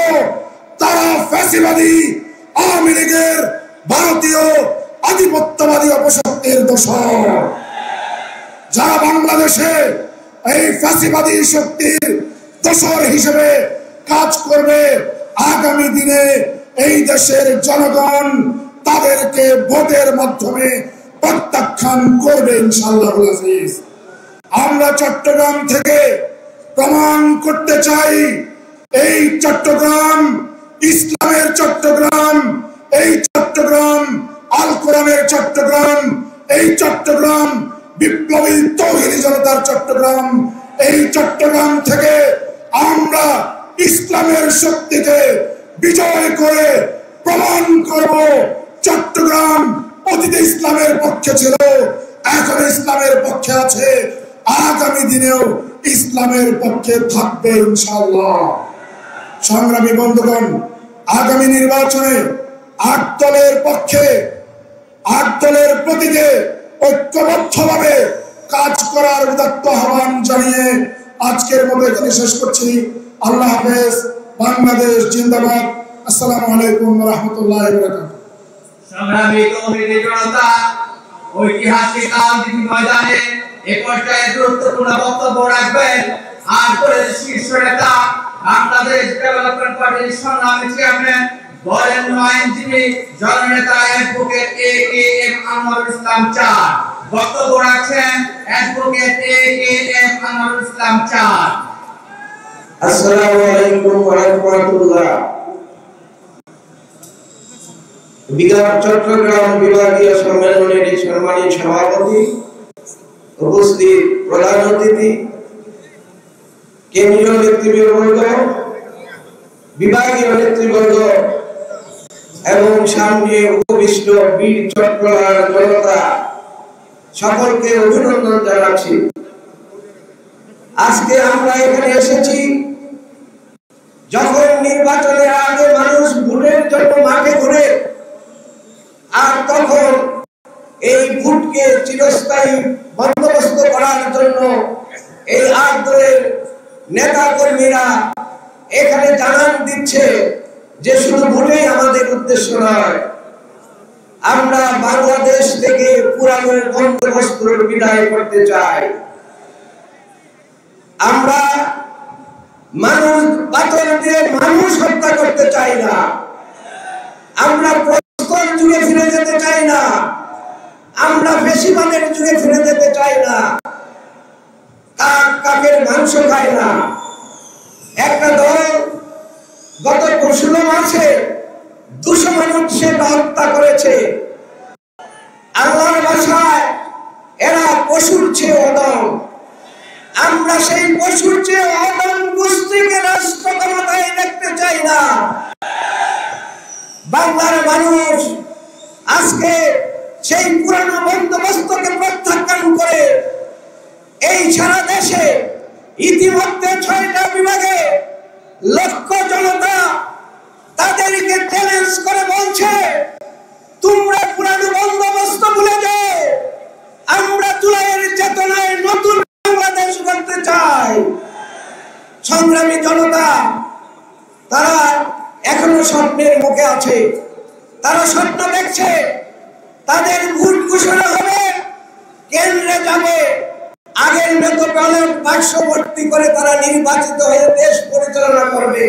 G: তারা ফ্যাসিবাদী আওয়ামী লীগের ভারতীয় আধিপত্যবাদী অপশক্তির দোসর। যারা বাংলাদেশে এই ফ্যাসিবাদী শক্তির দোসর হিসেবে কাজ করবে, আগামী দিনে এই দেশের জনগণ তাদেরকে ভোটের মাধ্যমে প্রত্যাখ্যান করবে ইনশাআল্লাহ। আমরা চট্টগ্রাম থেকে প্রমাণ করতে চাই, এই চট্টগ্রাম ইসলামের চট্টগ্রাম, এই চট্টগ্রাম আল কোরআনের চট্টগ্রাম, এই চট্টগ্রাম বিপ্লবী তৌহিদি জনতার চট্টগ্রাম। এই চট্টগ্রাম থেকে আমরা ইসলামের শক্তিকে বিজয় করে প্রমাণ করব চট্টগ্রাম অতীতে ইসলামের পক্ষে ছিল, এখন ইসলামের পক্ষে আছে, আগামী দিনেও ইসলামের পক্ষে থাকবে ইনশাআল্লাহ। সংগ্রামী বন্ধুগণ, আগামী নির্বাচনে ৮ দলের পক্ষে ৮ দলের প্রতীকে ঐক্যবদ্ধভাবে কাজ করার উদাত্ত আহ্বান জানিয়ে আজকের মতো এখানে শেষ করছি। আল্লাহ হাফেজ। বাংলাদেশ জিন্দাবাদ। আসসালামু আলাইকুম ওয়া রাহমাতুল্লাহি ওয়া বারাকাতুহু।
H: সংগ্রামী তৌহিদি জনতা, ঐতিহাসিক রাজনীতি ময়দানে এ পর্যায়ে গুরুত্বপূর্ণ বক্তব্য রাখবেন আরকোরের শীর্ষ নেতা, বাংলাদেশ ডেভেলপমেন্ট পার্টির সংগ্রামী চেয়ারম্যান, বরেণ্য আইনজীবী, জননেতা অ্যাডভোকেট এ.কে.এম. আনোয়ারুল ইসলাম চার। বক্তব্য রাখছেন অ্যাডভোকেট এ.কে.এম. আনোয়ারুল ইসলাম চার।
I: আসসালামু আলাইকুম ওয়া রাহমাতুল্লাহ। বিগত চট্টগ্রাম বিভাগীয় সম্মেলনের সম্মানিত সভাপতি, উপস্থিত প্রধান অতিথি, কেন্দ্রীয় নেতৃবৃন্দ, বিভাগীয় নেতৃবৃন্দ এবং সামনে উপবিষ্ট বীর চট্টগ্রাম জনতা, সকলকে অভিনন্দন জানাচ্ছি। আজকে আমরা এখানে এসেছি যখন নির্বাচনের আগে মানুষ ভোটের জন্য মাঠে ঘুরে, আর তখন এই ভোটকে চিরস্থায়ী বন্দোবস্ত করার জন্য এই ৮ দলের নেতা কর্মীরা এখানে জানান দিচ্ছে যে শুধু ভোটেই আমাদের উদ্দেশ্য নয়, আমরা বাংলাদেশ থেকে পুরানো বন্দোবস্তের বিদায় করতে চাই। আমরা মানুষ পাথর দিয়ে মানুষ হত্যা করতে চাই না, আমরা প্রস্তর যুগে ফিরে যেতে চাই না, আমরা ফ্যাসিবাদের যুগে ফিরে যেতে চাই না, কাকের মাংস খায় না। একটা দল গত ১৬ মাসে ২০০ মানুষের হত্যা করেছে। আল্লাহর ভাষায় এরা পশুর চেয়ে অদম। আমরা সেই পশুর চেয়ে অদম গোষ্ঠীকে রাষ্ট্র ক্ষমতায় দেখতে চাই না। বাংলার মানুষ আজকে সেই পুরানো বন্দোবস্তকে প্রত্যাখ্যান করে এই সারা দেশে ইতিমধ্যে ৬টা বিভাগে লক্ষ জনতা তাদেরকে চ্যালেঞ্জ করে বলছে, তোমরা পুরানো বন্দোবস্ত ভুলে যাও, আমরা জুলাইয়ের চেতনায় নতুন বাংলাদেশ গড়তে চাই। সংগ্রামী জনতা, তারা এখনো স্বপ্নের মুখে আছে, তারা স্বপ্ন দেখছে তাদের ভোট ঘোষণা হবে, কেন্দ্রে যাবে, আগের মতো ব্যালট বাক্স ভর্তি করে তারা নির্বাচিত হয়ে দেশ পরিচালনা করবে।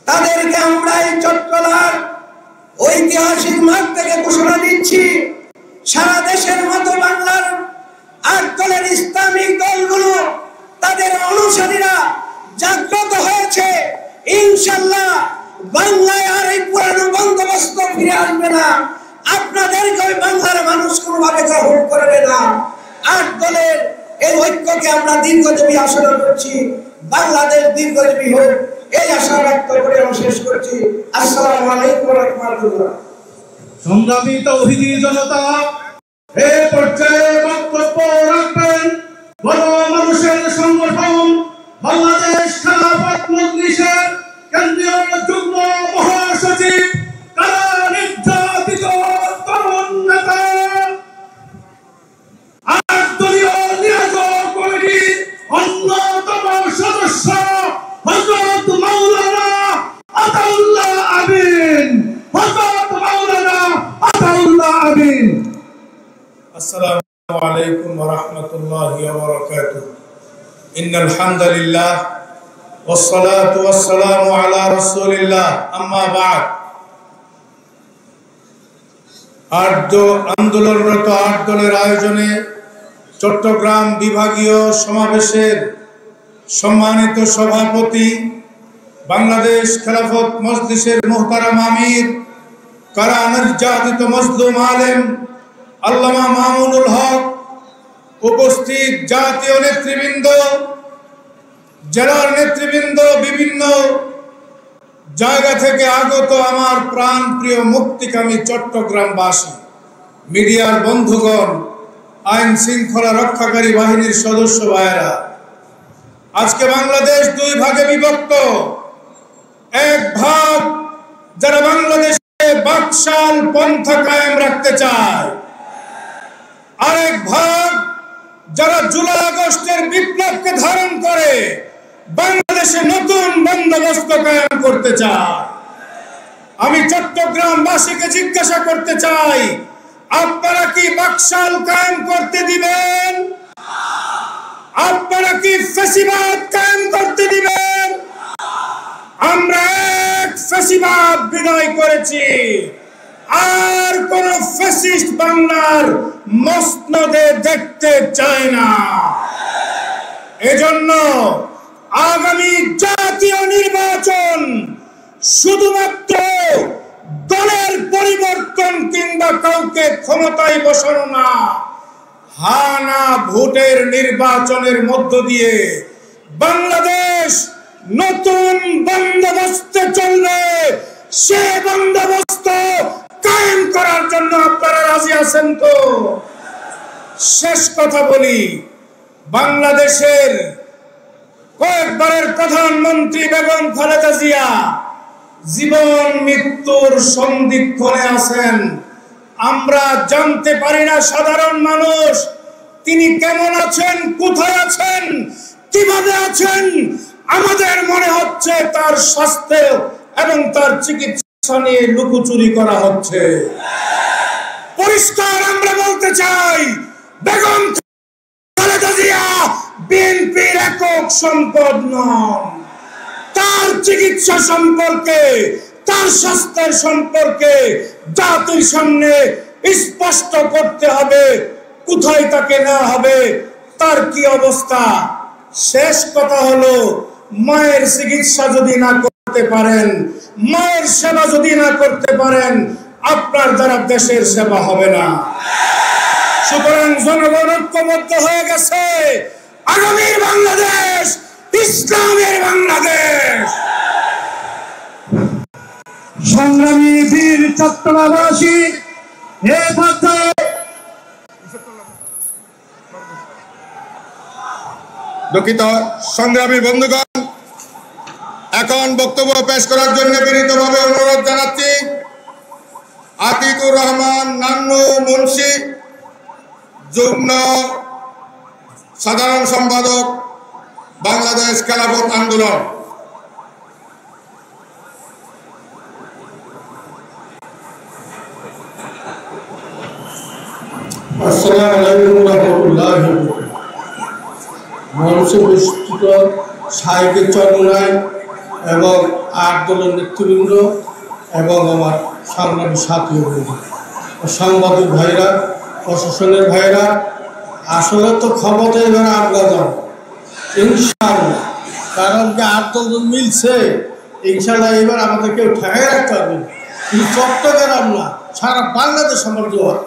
I: তাদেরকে আমরা এই চট্টগ্রাম ঐতিহাসিক মাঠ থেকে ঘোষণা দিচ্ছি, সারা দেশের মতো বাংলার ৮ দলের ইসলামিক দলগুলো তাদের অনুসারীরা জাগ্রত হয়েছে। ইনশাআল্লাহ বাংলায় আর এই পুরানো বন্দোবস্ত ফিরে আসবে না, আপনাদেরকে ওই বাংলার মানুষ কোনোভাবে গ্রহণ করবে না। ৮ দলের এই ঐক্যকে আমরা দীর্ঘজীবী আশা করছি। বাংলাদেশ দীর্ঘজীবী হোক, এই আশা ব্যক্ত করে আমি শেষ করছি। আসসালামু আলাইকুম ওয়া রাহমাতুল্লাহ।
B: সংগ্রামী তৌহিদি জনতা, এ পর্যায়ে বক্তব্য রাখবেন বড় মানুষের সংগঠন বাংলাদেশ খেলাফত মজলিসের কেন্দ্রীয় যুগ্ম মহাসচিব, কারা নির্যাতিত তরুণ নেতা, ৮ দলীয় নিয়োজক কমিটির অন্যতম সদস্য হযরত মাওলানা আতাউল্লাহ আমিন। হযরত মাওলানা আতাউল্লাহ আমিন।
J: আসসালামু আলাইকুম ওয়া রাহমাতুল্লাহি ওয়া বারাকাতুহু। ইন্নাল হামদালিল্লাহ ওয়াস সালাতু ওয়াস সালামু আলা রাসূলিল্লাহ, আম্মা বা'দ। আন্দোলনরত ৮ দলের আয়োজনে চট্টগ্রাম বিভাগীয় সমাবেশের সম্মানিত সভাপতি, বাংলাদেশ খেলাফত মজলিসের মুহতারাম আমির, কারা নির্যাতিত মজলুম আলেম আল্লামা মামুনুল হক, উপস্থিত জাতীয় নেতৃবৃন্দ, জেলার নেতৃবৃন্দ, বিভিন্ন জায়গা থেকে আগত আমার প্রাণপ্রিয় মুক্তিকামী চট্টগ্রামবাসী, মিডিয়ার বন্ধুগণ, আইন শৃঙ্খলা রক্ষাকারী বাহিনীর সদস্য ভাইয়েরা, আজকে বাংলাদেশ 2 ভাগে বিভক্ত। এক ভাগ যারা বাংলাদেশে বাকশাল পন্থা কায়েম রাখতে চায়, আরেক ভাগ যারা জুলাই আগস্টের বিপ্লবকে ধারণ করে বাংলাদেশে নতুন বন্দোবস্ত কায়েম করতে চায়। আমি চট্টগ্রামবাসীকে জিজ্ঞাসা করতে চাই, আপনারা কি বাকশাল কায়েম করতে দিবেন? আপনারা কি ফ্যাসিবাদ কায়েম করতে দিবেন? আমরা এক ফ্যাসিবাদ বিদায় করেছি, আর কোন ফ্যাসিস্ট বাংলার মসনদে দেখতে চায় না। এজন্য আগামী জাতীয় নির্বাচন শুধুমাত্র দলের পরিবর্তন কিংবা কাউকে ক্ষমতায় বসানো না, হানা ভোটের নির্বাচনের মধ্য দিয়ে বাংলাদেশ নতুন বন্দোবস্তে চলবে। সে বন্দোবস্ত কায়েম করার জন্য আপনারা রাজি আছেন তো? শেষ কথা বলি, বাংলাদেশের কয়েকবারের প্রধানমন্ত্রী বেগম খালেদা জিয়া জীবন মৃত্যুর সন্ধিক্ষণে আছেন। আমরা জানতে পারি না সাধারণ মানুষ তিনি কেমন আছেন, কোথায় আছেন, কিভাবে আছেন। আমাদের মনে হচ্ছে তার স্বাস্থ্য এবং তার চিকিৎসা নিয়ে লুকোচুরি করা হচ্ছে। পরিষ্কার আমরা বলতে চাই, বেগম খালেদা জিয়া বিএনপির একক সম্পদ নন। তার চিকিৎসা সম্পর্কে, তার স্বাস্থ্যের সম্পর্কে জাতির সামনে স্পষ্ট করতে হবে, কোথায় তাকে নেওয়া হবে, তার কি অবস্থা। শেষ কথা হলো, মায়ের চিকিৎসা যদি না করতে পারেন, মায়ের সেবা যদি না করতে পারেন, আপনার দ্বারা দেশের সেবা হবে না। সুতরাং জনগণ ঐক্যবদ্ধ হয়ে গেছে। আগামীর বাংলাদেশ ইসলামের বাংলাদেশ।
B: সংগ্রামী বীর চট্টগ্রামবাসী, এ পর্যায়ে
J: দুঃখিত সংগ্রামী বন্ধুগণ, এখন বক্তব্য পেশ করার জন্য বিনীতভাবে অনুরোধ জানাচ্ছি আতিকুর রহমান নান্নু মুন্সি, যুগ্ম সাধারণ সম্পাদক, বাংলাদেশ খেলাফত আন্দোলন।
G: আসসালামু আলাইকুম ওয়া রাহমাতুল্লাহি ওয়া বারাকাতুহু। মঞ্চে বৈশিষ্ট্য সাহেবের চরমনায় এবং ৮ দলের নেতৃবৃন্দ এবং আমার সংগ্রামী সাথী সাংবাদিক ভাইরা, প্রশাসনের ভাইরা, আসলে তো ক্ষমতা এবার আমরা যাব ইনশাআল্লাহ, কারণ কি ৮ দল মিলছে ইনশাআল্লাহ এবার আমাদের কেউ ঠেকাই রাখতে পারবে না। কিন্তু চট্টগ্রাম না, সারা বাংলাদেশ আমার জোয়ার।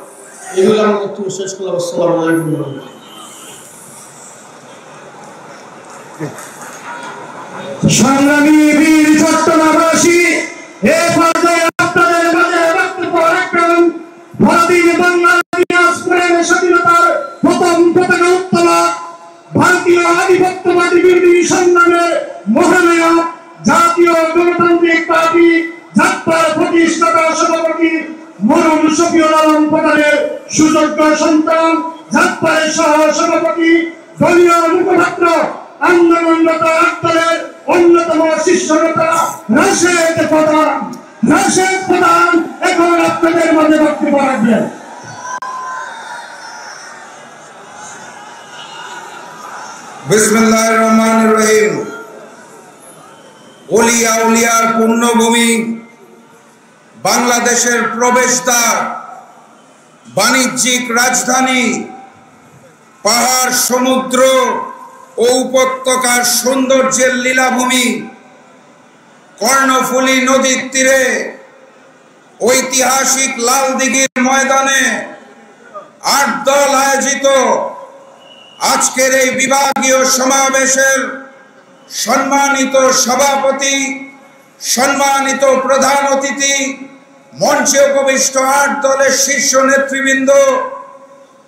G: এগুলো আমরা বক্তব্য শেষ করলাম। আসসালামু আলাইকুম।
B: সংগ্রামী বীর চট্টগ্রামবাসী এ পর্যায়ে আপনাদের মাঝে বক্তব্য রাখবেন ভারতীয় বাংলাদেশের স্বাধীনতার প্রথম পতাকা উত্তোলক ভারতীয় আধিপত্যবাদী বিরোধী সংগ্রামের মহানায়ক জাতীয় গণতান্ত্রিক পার্টি জাতীয় প্রতিষ্ঠাতা সভাপতি মরুম শফিউল আলম প্রধানের সুযোগ্য সন্তান জাতীয় সহ সভাপতি দলীয় মুখপাত্র আন্দোলনরত আন্দোলনের অন্যতম শীর্ষ নেতা রাশেদ প্রধান এখন আপনাদের মাঝে বক্তব্য রাখবেন।
F: বিসমিল্লাহির রহমানির রহিম। ওলিয়া উলিয়ার পুণ্যভূমি, বাংলাদেশের প্রবেশদ্বার, বাণিজ্যিক রাজধানী, পাহাড় সমুদ্র ও উপত্যকার সৌন্দর্যের লীলাভূমি, কর্ণফুলী নদীর তীরে ঐতিহাসিক লালদিঘির ময়দানে ৮ দল আয়োজিত আজকের এই বিভাগীয় সমাবেশের সম্মানিত সভাপতি, সম্মানিত প্রধান অতিথি, মঞ্চে উপবিষ্ট ৮ দলের শীর্ষ নেতৃবৃন্দ,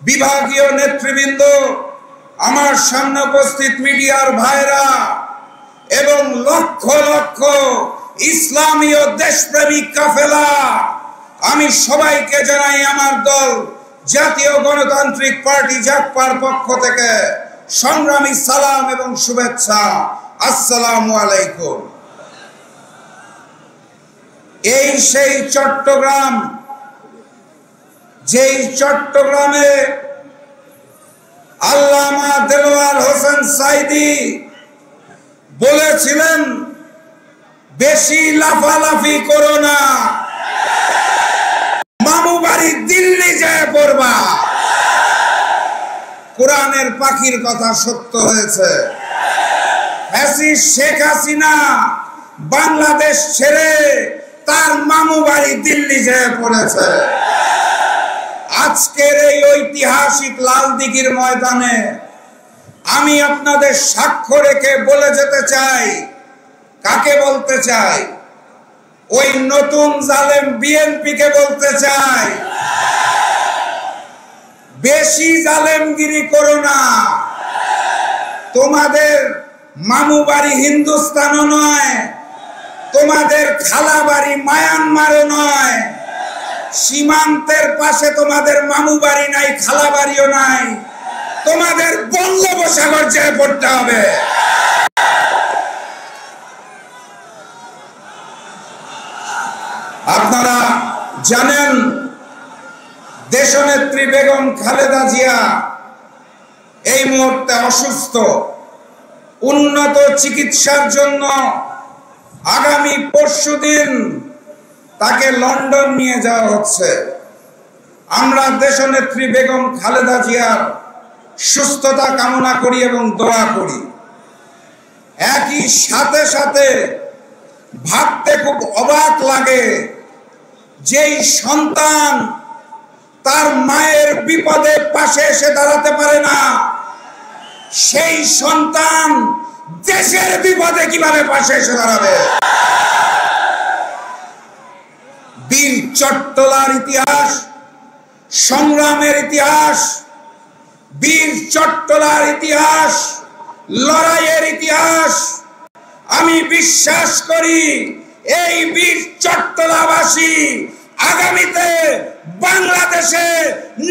F: বিভাগীয় নেতৃবৃন্দ, আমার সামনে উপস্থিত মিডিয়ার ভাইরা এবং লক্ষ লক্ষ ইসলামী ও দেশপ্রেমিক কাফেলা, আমি সবাইকে জানাই আমার দল জাতীয় গণতান্ত্রিক পার্টি জাকপার পক্ষ থেকে সংগ্রামী সালাম এবং শুভেচ্ছা। আসসালামু আলাইকুম। এই সেই চট্টগ্রাম, যেই চট্টগ্রামে আল্লামা দেলোয়ার হোসেন সাইদি বলেছিলেন, বেশি লাফালাফি করো না, মামু বাড়ি দিল্লি যায় পড়বা। কোরআনের পাখির কথা সত্য হয়েছে। ফ্যাসিস্ট শেখ হাসিনা বাংলাদেশ ছেড়ে তার মামু বাড়ি দিল্লি যেয়ে পড়েছে। আজকের এই ঐতিহাসিক লালদিঘির ময়দানে আমি আপনাদের সাক্ষ্য রেখে বলে যেতে চাই, কাকে বলতে চাই? ওই নতুন জালেম বিএনপিকে বলতে চাই, বেশি জালেমগিরি করো না। তোমাদের মামু বাড়ি হিন্দুস্তানও নয়, তোমাদের খালা বাড়ি মায়ানমারও নয়, সীমান্তের পাশে তোমাদের মামু বাড়ি নাই, খালা বাড়িও নাই, তোমাদের বঙ্গোপসাগর যেয়ে পড়তে হবে। আপনারা জানেন দেশনেত্রী বেগম খালেদা জিয়া এই মুহূর্তে অসুস্থ। উন্নত চিকিৎসার জন্য আগামী পরশুদিন তাকে লন্ডন নিয়ে যাওয়া হচ্ছে। আমরা দেশনেত্রী বেগম খালেদা জিয়ার সুস্থতা কামনা করি এবং দোয়া করি। একই সাথে সাথে ভাবতে খুব অবাক লাগে, যেই সন্তান তার মায়ের বিপদে পাশে এসে দাঁড়াতে পারে না, সেই সন্তান দেশের বিপদে কিভাবে পাশে এসে দাঁড়াবে? বীর চট্টলার ইতিহাস, সংগ্রামের ইতিহাস, বীর চট্টলার ইতিহাস, লড়াইয়ের ইতিহাস। আমি বিশ্বাস করি এই বীর চট্টলাবাসী আগামীতে বাংলাদেশে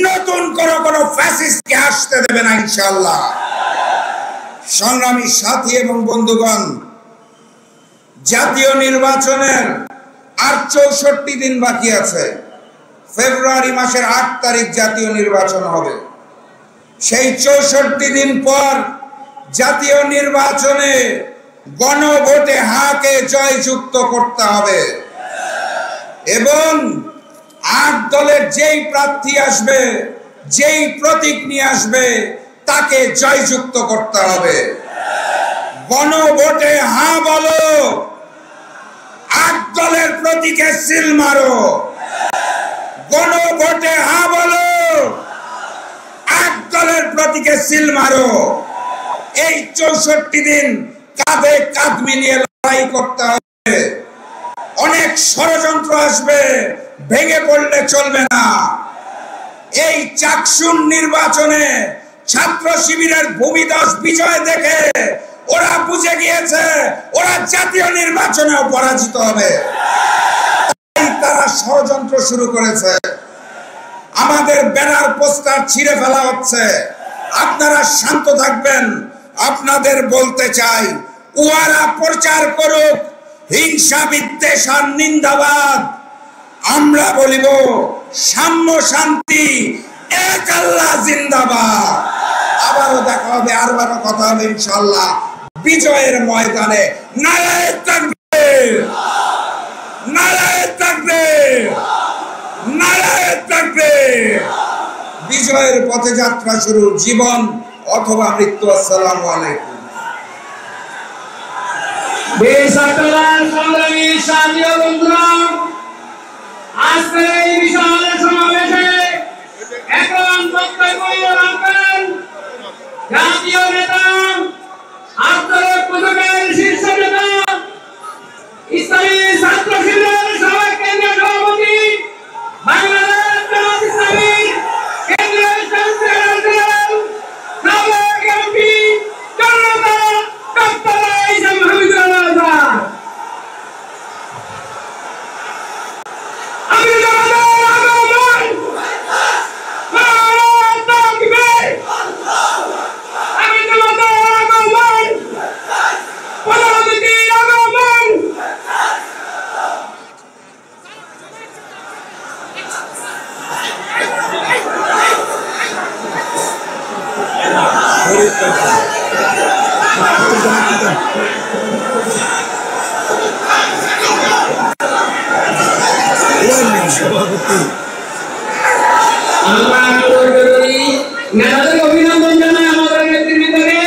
F: নতুন কোনো ফ্যাসিস্টকে আসতে দেবে না ইনশাআল্লাহ। সংগ্রামী সাথী এবং বন্ধুগণ, জাতীয় নির্বাচনের আর 64 দিন বাকি আছে। ফেব্রুয়ারি মাসের 8 তারিখ জাতীয় নির্বাচন হবে। সেই 64 দিন পর জাতীয় নির্বাচনে গণভোটে হাকে জয়যুক্ত করতে হবে এবং 8 দলের যেই প্রার্থী আসবে, যেই প্রতীক নিয়ে আসবে, তাকে জয়যুক্ত করতে হবে। গণভোটে হ্যাঁ বলো, 8 দলের প্রতীকে সিল মারো। গণভোটে হ্যাঁ বলো, 8 দলের প্রতীকে সিল মারো। এই 64 দিন কাঁধে কাঁধ মিলিয়ে লড়াই করতে হবে। অনেক ষড়যন্ত্র আসবে, ভেঙে পড়লে চলবে না। এই চাকসুন নির্বাচনে ছাত্র শিবিরের ভূমিদশ বিজয় দেখে ওরা বুঝে গিয়েছে ওরা জাতীয় নির্বাচনেও পরাজিত হবে। তাই তারা ষড়যন্ত্র শুরু করেছে। আমাদের ব্যানার পোস্টার ছিঁড়ে ফেলা হচ্ছে। আপনারা শান্ত থাকবেন। আপনাদের বলতে চাই, উহারা প্রচার করুক হিংসা বিদ্বেষ আর নিন্দাবাদ, আমরা বলিব সাম্য শান্তি, এক আল্লাহ জিন্দাবাদ। আবারও দেখা হবে, আবারও কথা হবে ইনশাআল্লাহ বিজয়ের ময়দানে। নারায়ে তাকবীর, নারায়ে তাকবীর, নারায়ে তাকবীর। বিজয়ের পথে যাত্রা শুরু, জীবন অথবা মৃত্যু। আসসালামু আলাইকুম।
H: সংগ্রামী সাথী ও বন্ধুরা, আজকের এই বিশাল সমাবেশে এখন বক্তব্য রাখবেন জাতীয় নেতা, আন্দোলন পতাকার শীর্ষ নেতা, ইসলামী ছাত্র শিবিরের সাবেক কেন্দ্রীয় সভাপতি, বাংলাদেশ জামাত ইসলামীর কেন্দ্রীয় সেক্রেটারি, সাবেক এমপি জনতা ডক্টর ইসলাম হামিদুর রহমান। আমি জনতার আগমন, নারায়ে তাকবীর, আমি জনতার আগমন, প্রধানমন্ত্রীর আগমন। আমরা নেতাদের অভিনন্দন জানাই আমাদের নেতৃবৃন্দকে।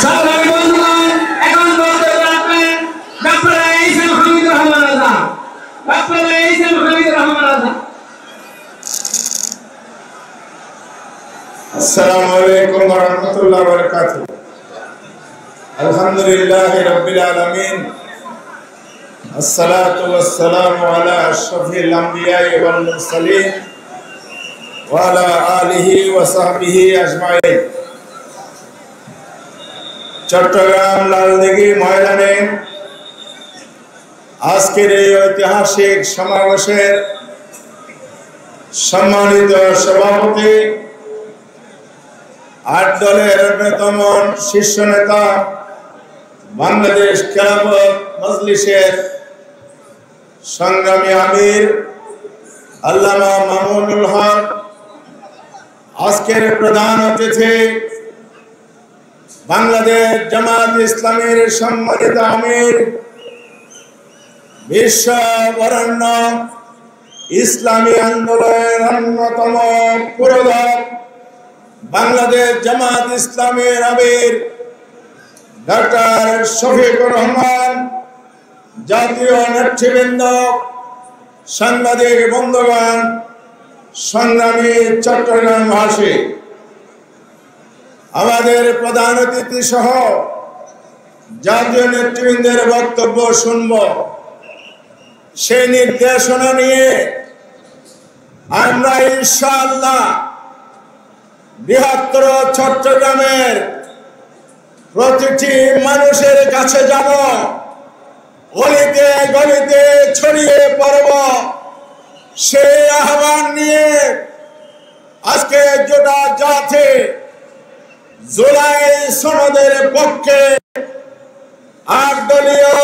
H: সংগ্রামী বন্ধুগণ, এখন বক্তব্য রাখবেন ডক্টর ইসলাম হামিদুর রহমান আজাদ। ডক্টর ইসলাম হামিদুর রহমান আজাদ।
K: আসসালামু আলাইকুম ওয়া রাহমাতুল্লাহি ওয়া বারাকাতুহু। আলহামদুলিল্লাহি রাব্বিল আলামিন, আসসালাতু ওয়াসসালামু আলা আশরাফিল আমবিয়াই ওয়াল মুরসালিন ওয়া আলা আলিহি ওয়া সাহবিহি আজমাইন। চট্টগ্রাম লালদিঘি ময়দানে আজকের এই ঐতিহাসিক সমাবেশের সম্মানিত সভাপতি, ৮ দলের অন্যতম শীর্ষ নেতা, বাংলাদেশ খেলাফত মজলিসের সংগ্রামী আমির আল্লামা মামুনুল হক, আজকের প্রধান অতিথি বাংলাদেশ জামাত ইসলামীর সম্মানিত আমির, বিশ্ব বরেণ্য ইসলামী আন্দোলনের অন্যতম পুরোধা বাংলাদেশ জামাত ইসলামের আমির ডক্টর শফিকুর রহমান, জাতীয় নেতৃবৃন্দ, সাংবাদিক বন্ধুগণ, সংগ্রামী চট্টগ্রামবাসী, আমাদের প্রধান অতিথি সহ জাতীয় নেতৃবৃন্দের বক্তব্য শুনব। সেই নির্দেশনা নিয়ে আমরা ইনশাআল্লাহ বৃহত্তর চট্টগ্রামের প্রতিটি মানুষের কাছে যাব, অলিতে গলিতে ছড়িয়ে পড়ব। সেই আহ্বান নিয়ে আজকে গোটা জাতি জুলাই সনদের পক্ষে ৮ দলীয়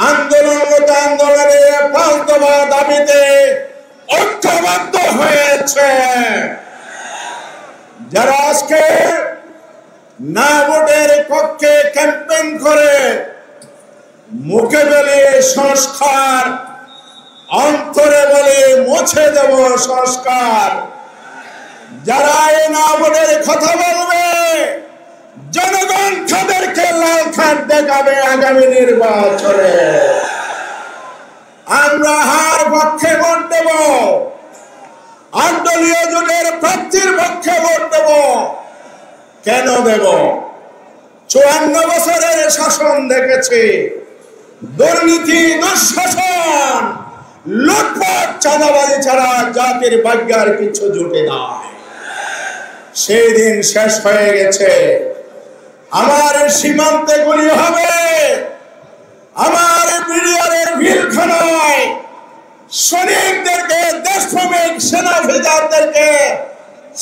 K: আন্দোলনরত আন্দোলনে ৫ দফা দাবিতে ঐক্যবদ্ধ হয়েছে। যারা আজকে না ভোটের পক্ষে ক্যাম্পেইন করে মুখে বলে সংস্কার, অন্তরে বলে মুছে দেব সংস্কার, যারা এই না ভোটের কথা বলবে, জনগণ তাদেরকে লাল কার্ড দেখাবে আগামী নির্বাচনে। আমরা হার পক্ষে ভোট দেব। 8 দলীয় জোটের প্রার্থীর পক্ষে ভোট দেব। কেন দেব? 54 বছরের শাসন দেখেছি, দুর্নীতি, দুঃশাসন, লুটপাট, চাঁদাবাজি ছাড়া জাতির ভাগ্যের কিছু জুটে নাই। সেই দিন শেষ হয়ে গেছে। আমার সীমান্তে গুলি হবে, আমার বিডিআরের ভিলখানায় সৈনিকদেরকে, দেশপ্রেমিক সেনা অফিসারদেরকে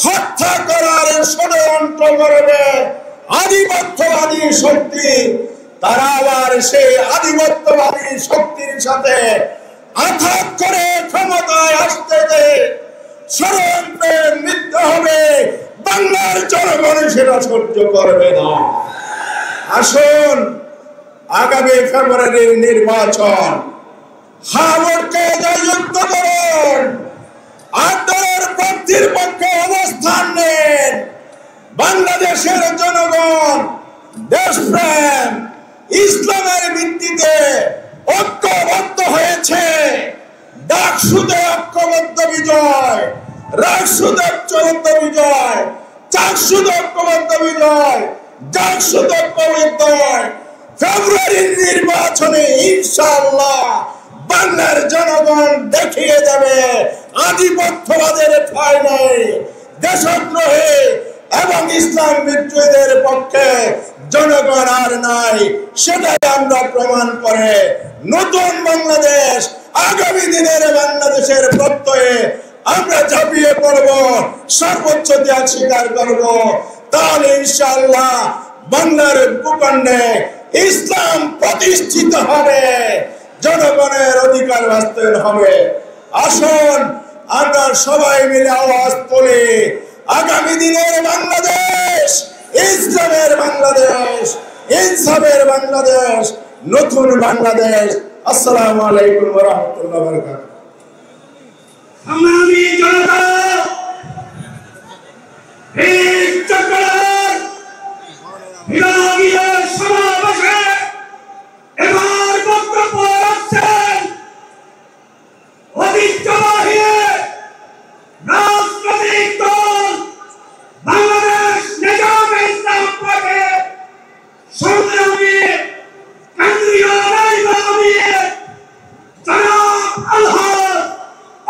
K: হত্যা করার ষড়যন্ত্র করবে আধিপত্যবাদী শক্তি। তারা আবার সেই আধিপত্যবাদী শক্তির সাথে আঘাত করে ক্ষমতায় আসতে ষড়যন্ত্রে মৃত্যু হবে। বাংলার জনগণ সেটা সহ্য করবে না। আসুন, আগামী ফেব্রুয়ারির নির্বাচন, হাওড়কে জয়যুক্ত করুন, 8 দলের প্রার্থীর পক্ষে অবস্থান নেন। বাংলাদেশের জনগণ দেশপ্রেম, ইসলামের ভিত্তিতে ঐক্যবদ্ধ হয়েছে। ডাকসুতে ঐক্যবদ্ধ বিজয়, রাকসুতে ঐক্যবদ্ধ বিজয়, চাকসুতে ঐক্যবদ্ধ বিজয়, ডাকসুতে ঐক্যবদ্ধ বিজয়। ফেব্রুয়ারির নির্বাচনে ইনশাআল্লাহ বাংলার জনগণ দেখিয়ে দেবে আধিপত্যবাদের ঠাঁই নেই। দেশদ্রোহী এবং ইসলাম বিদ্রোহীদের পক্ষে জনগণ আর নাই। সেটাই আমরা প্রমাণ করে নতুন বাংলাদেশ, আগামী দিনের বাংলাদেশের প্রত্যয়ে আমরা ঝাঁপিয়ে পড়ব, সর্বোচ্চ ত্যাগ স্বীকার করব। তাহলে ইনশাআল্লাহ বাংলার ভূখণ্ডে ইসলাম প্রতিষ্ঠিত হবে, জনগণের অধিকার বাস্তবায়ন হবে। আসুন আমরা সবাই মিলে আওয়াজ তুলি, আগামী দিনের বাংলাদেশ ইসলামের বাংলাদেশ, ইনসাফের বাংলাদেশ, নতুন বাংলাদেশ। আসসালামু আলাইকুম ওয়া রাহমাতুল্লাহি ওয়া বারাকাতুহু।
B: সংগ্রামী জনতা, এই চট্টগ্রাম বিভাগীয় সমাবেশে এবার বক্তব্য রাখছেন ঐতিহ্যবাহী রাজনৈতিক দল বাংলাদেশ নিজামে ইসলাম পার্টির সংগ্রামী কেন্দ্রীয় নায়েব আমির জনাব আলহাজ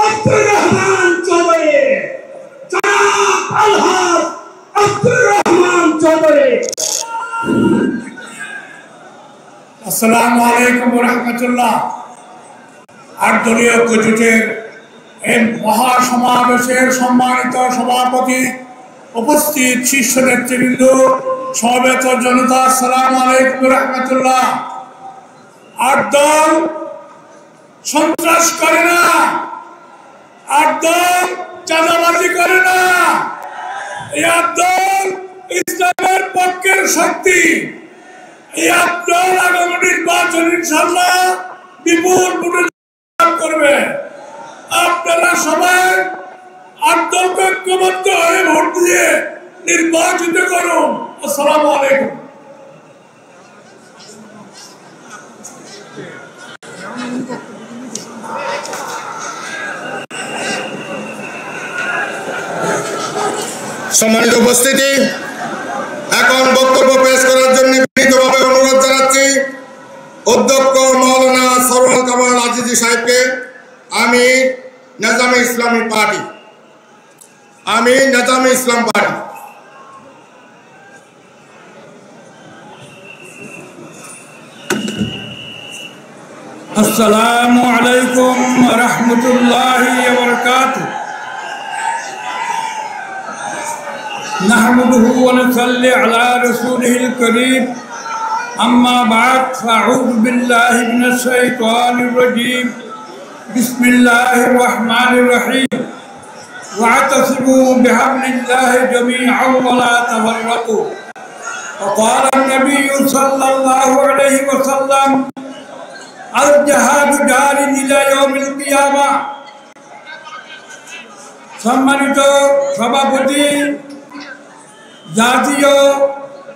B: আব্দুর রহমান চৌধুরী। জনাব আলহাজ আব্দুর রহমান চৌধুরী।
J: আসসালামু আলাইকুম ওয়া রাহমাতুল্লাহ। 8 দলীয় জোটের এই মহাসমাবেশের সম্মানিত সভাপতি, উপস্থিত শীর্ষ নেতৃবৃন্দ, সমবেত জনতা, আসসালামু আলাইকুম ওয়া রাহমাতুল্লাহ। 8 দল সন্ত্রাস করে না, 8 দল চাঁদাবাজি করে না, এই 8 দল ইসলামের পক্ষের শক্তি। এই 8 দল আগামী নির্বাচন ইনশাআল্লাহ বিপুল ভোটে জয় করবে। আপনারা সবাই 8 দলকে ঐক্যবদ্ধ হয়ে ভোট দিয়ে নির্বাচিত করুন। আসসালামু আলাইকুম।
K: সম্মানিত উপস্থিতি, এখন বক্তব্য পেশ করার জন্য বিনীতভাবে অনুরোধ জানাচ্ছি অধ্যক্ষ মাওলানা সরওয়ার কামাল আজিজি সাহেবকে। আমি নিজামে ইসলামী পার্টি,
J: আসসালামু আলাইকুম ওয়া রাহমাতুল্লাহি ওয়া বারাকাতুহু। নাহমাদুহু ওয়া নুসাল্লি আলা রাসূলিহিল কারীম। আম্মা বা'দ, ফাআউযু বিল্লাহি মিনাশ শাইতানির রাজীম। বিসমিল্লাহির রাহমানির রাহিম। ওয়া'তাসিমু বিহাবলিল্লাহি জামিআন ওয়া লা তাফাররাকু। وقال النبي صلى الله عليه وسلم الجهاد جار إلى يوم القيامة। সম্মানিত সভাপতি, জাতীয়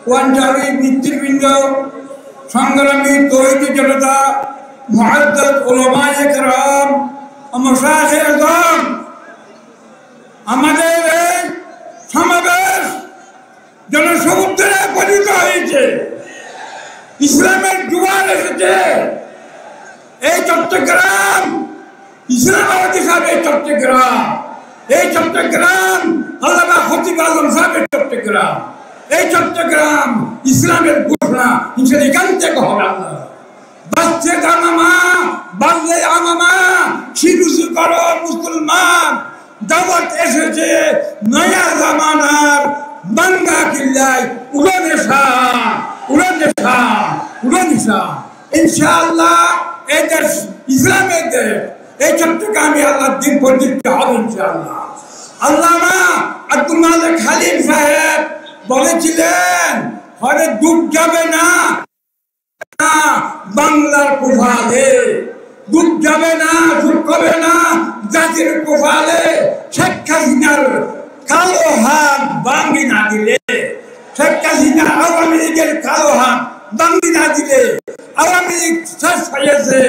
J: পঞ্চায়েত নেতৃবৃন্দ, সংগ্রামী তৌহিদি জনতা, মুআদ্দাদ উলামায়ে কেরাম, মাশায়েখ আযম, আমাদের এই সমাবেশ জনসমুদ্রে পরিণত হয়েছে, ইসলামের জোয়ার এসেছে। এই চট্টগ্রাম ইসলামাবাদ হিসাবে চট্টগ্রাম, এই চট্টগ্রাম আল্লামা খতিব আজম সাহেবের চট্টগ্রাম, এই চট্টগ্রাম ইসলামের ঘোষণা হিসেবে এখান থেকে হবে। আল্লাহ বাচ্চে দামামা বাল্লে আমামা শিরুসু করো মুসলমান, দাওয়াত এসেছে নয়া জামানার বাংলা কিল্লায় উড়ানেশা উড়ানেশা উড়ানেশা। ইনশাআল্লাহ এই দেশ ইসলামের দেশ, এই চট্টগ্রামে আল্লাহ দিন প্রতিষ্ঠা হবে ইনশাআল্লাহ। আল্লামা আব্দুল মালিক হালিম সাহেব বলেছিলেন ঘরে ডুব যাবে না বাংলার কোফালে, ডুব যাবে না, ডুব হবে না জাতির কোফালে। শেখ হাসিনার কালো হাত ভাঙি না দিলে, শেখ হাসিনা আওয়ামী লীগের কালো হাত ভাঙি না দিলে আওয়ামী লীগ শেষ হয়েছে,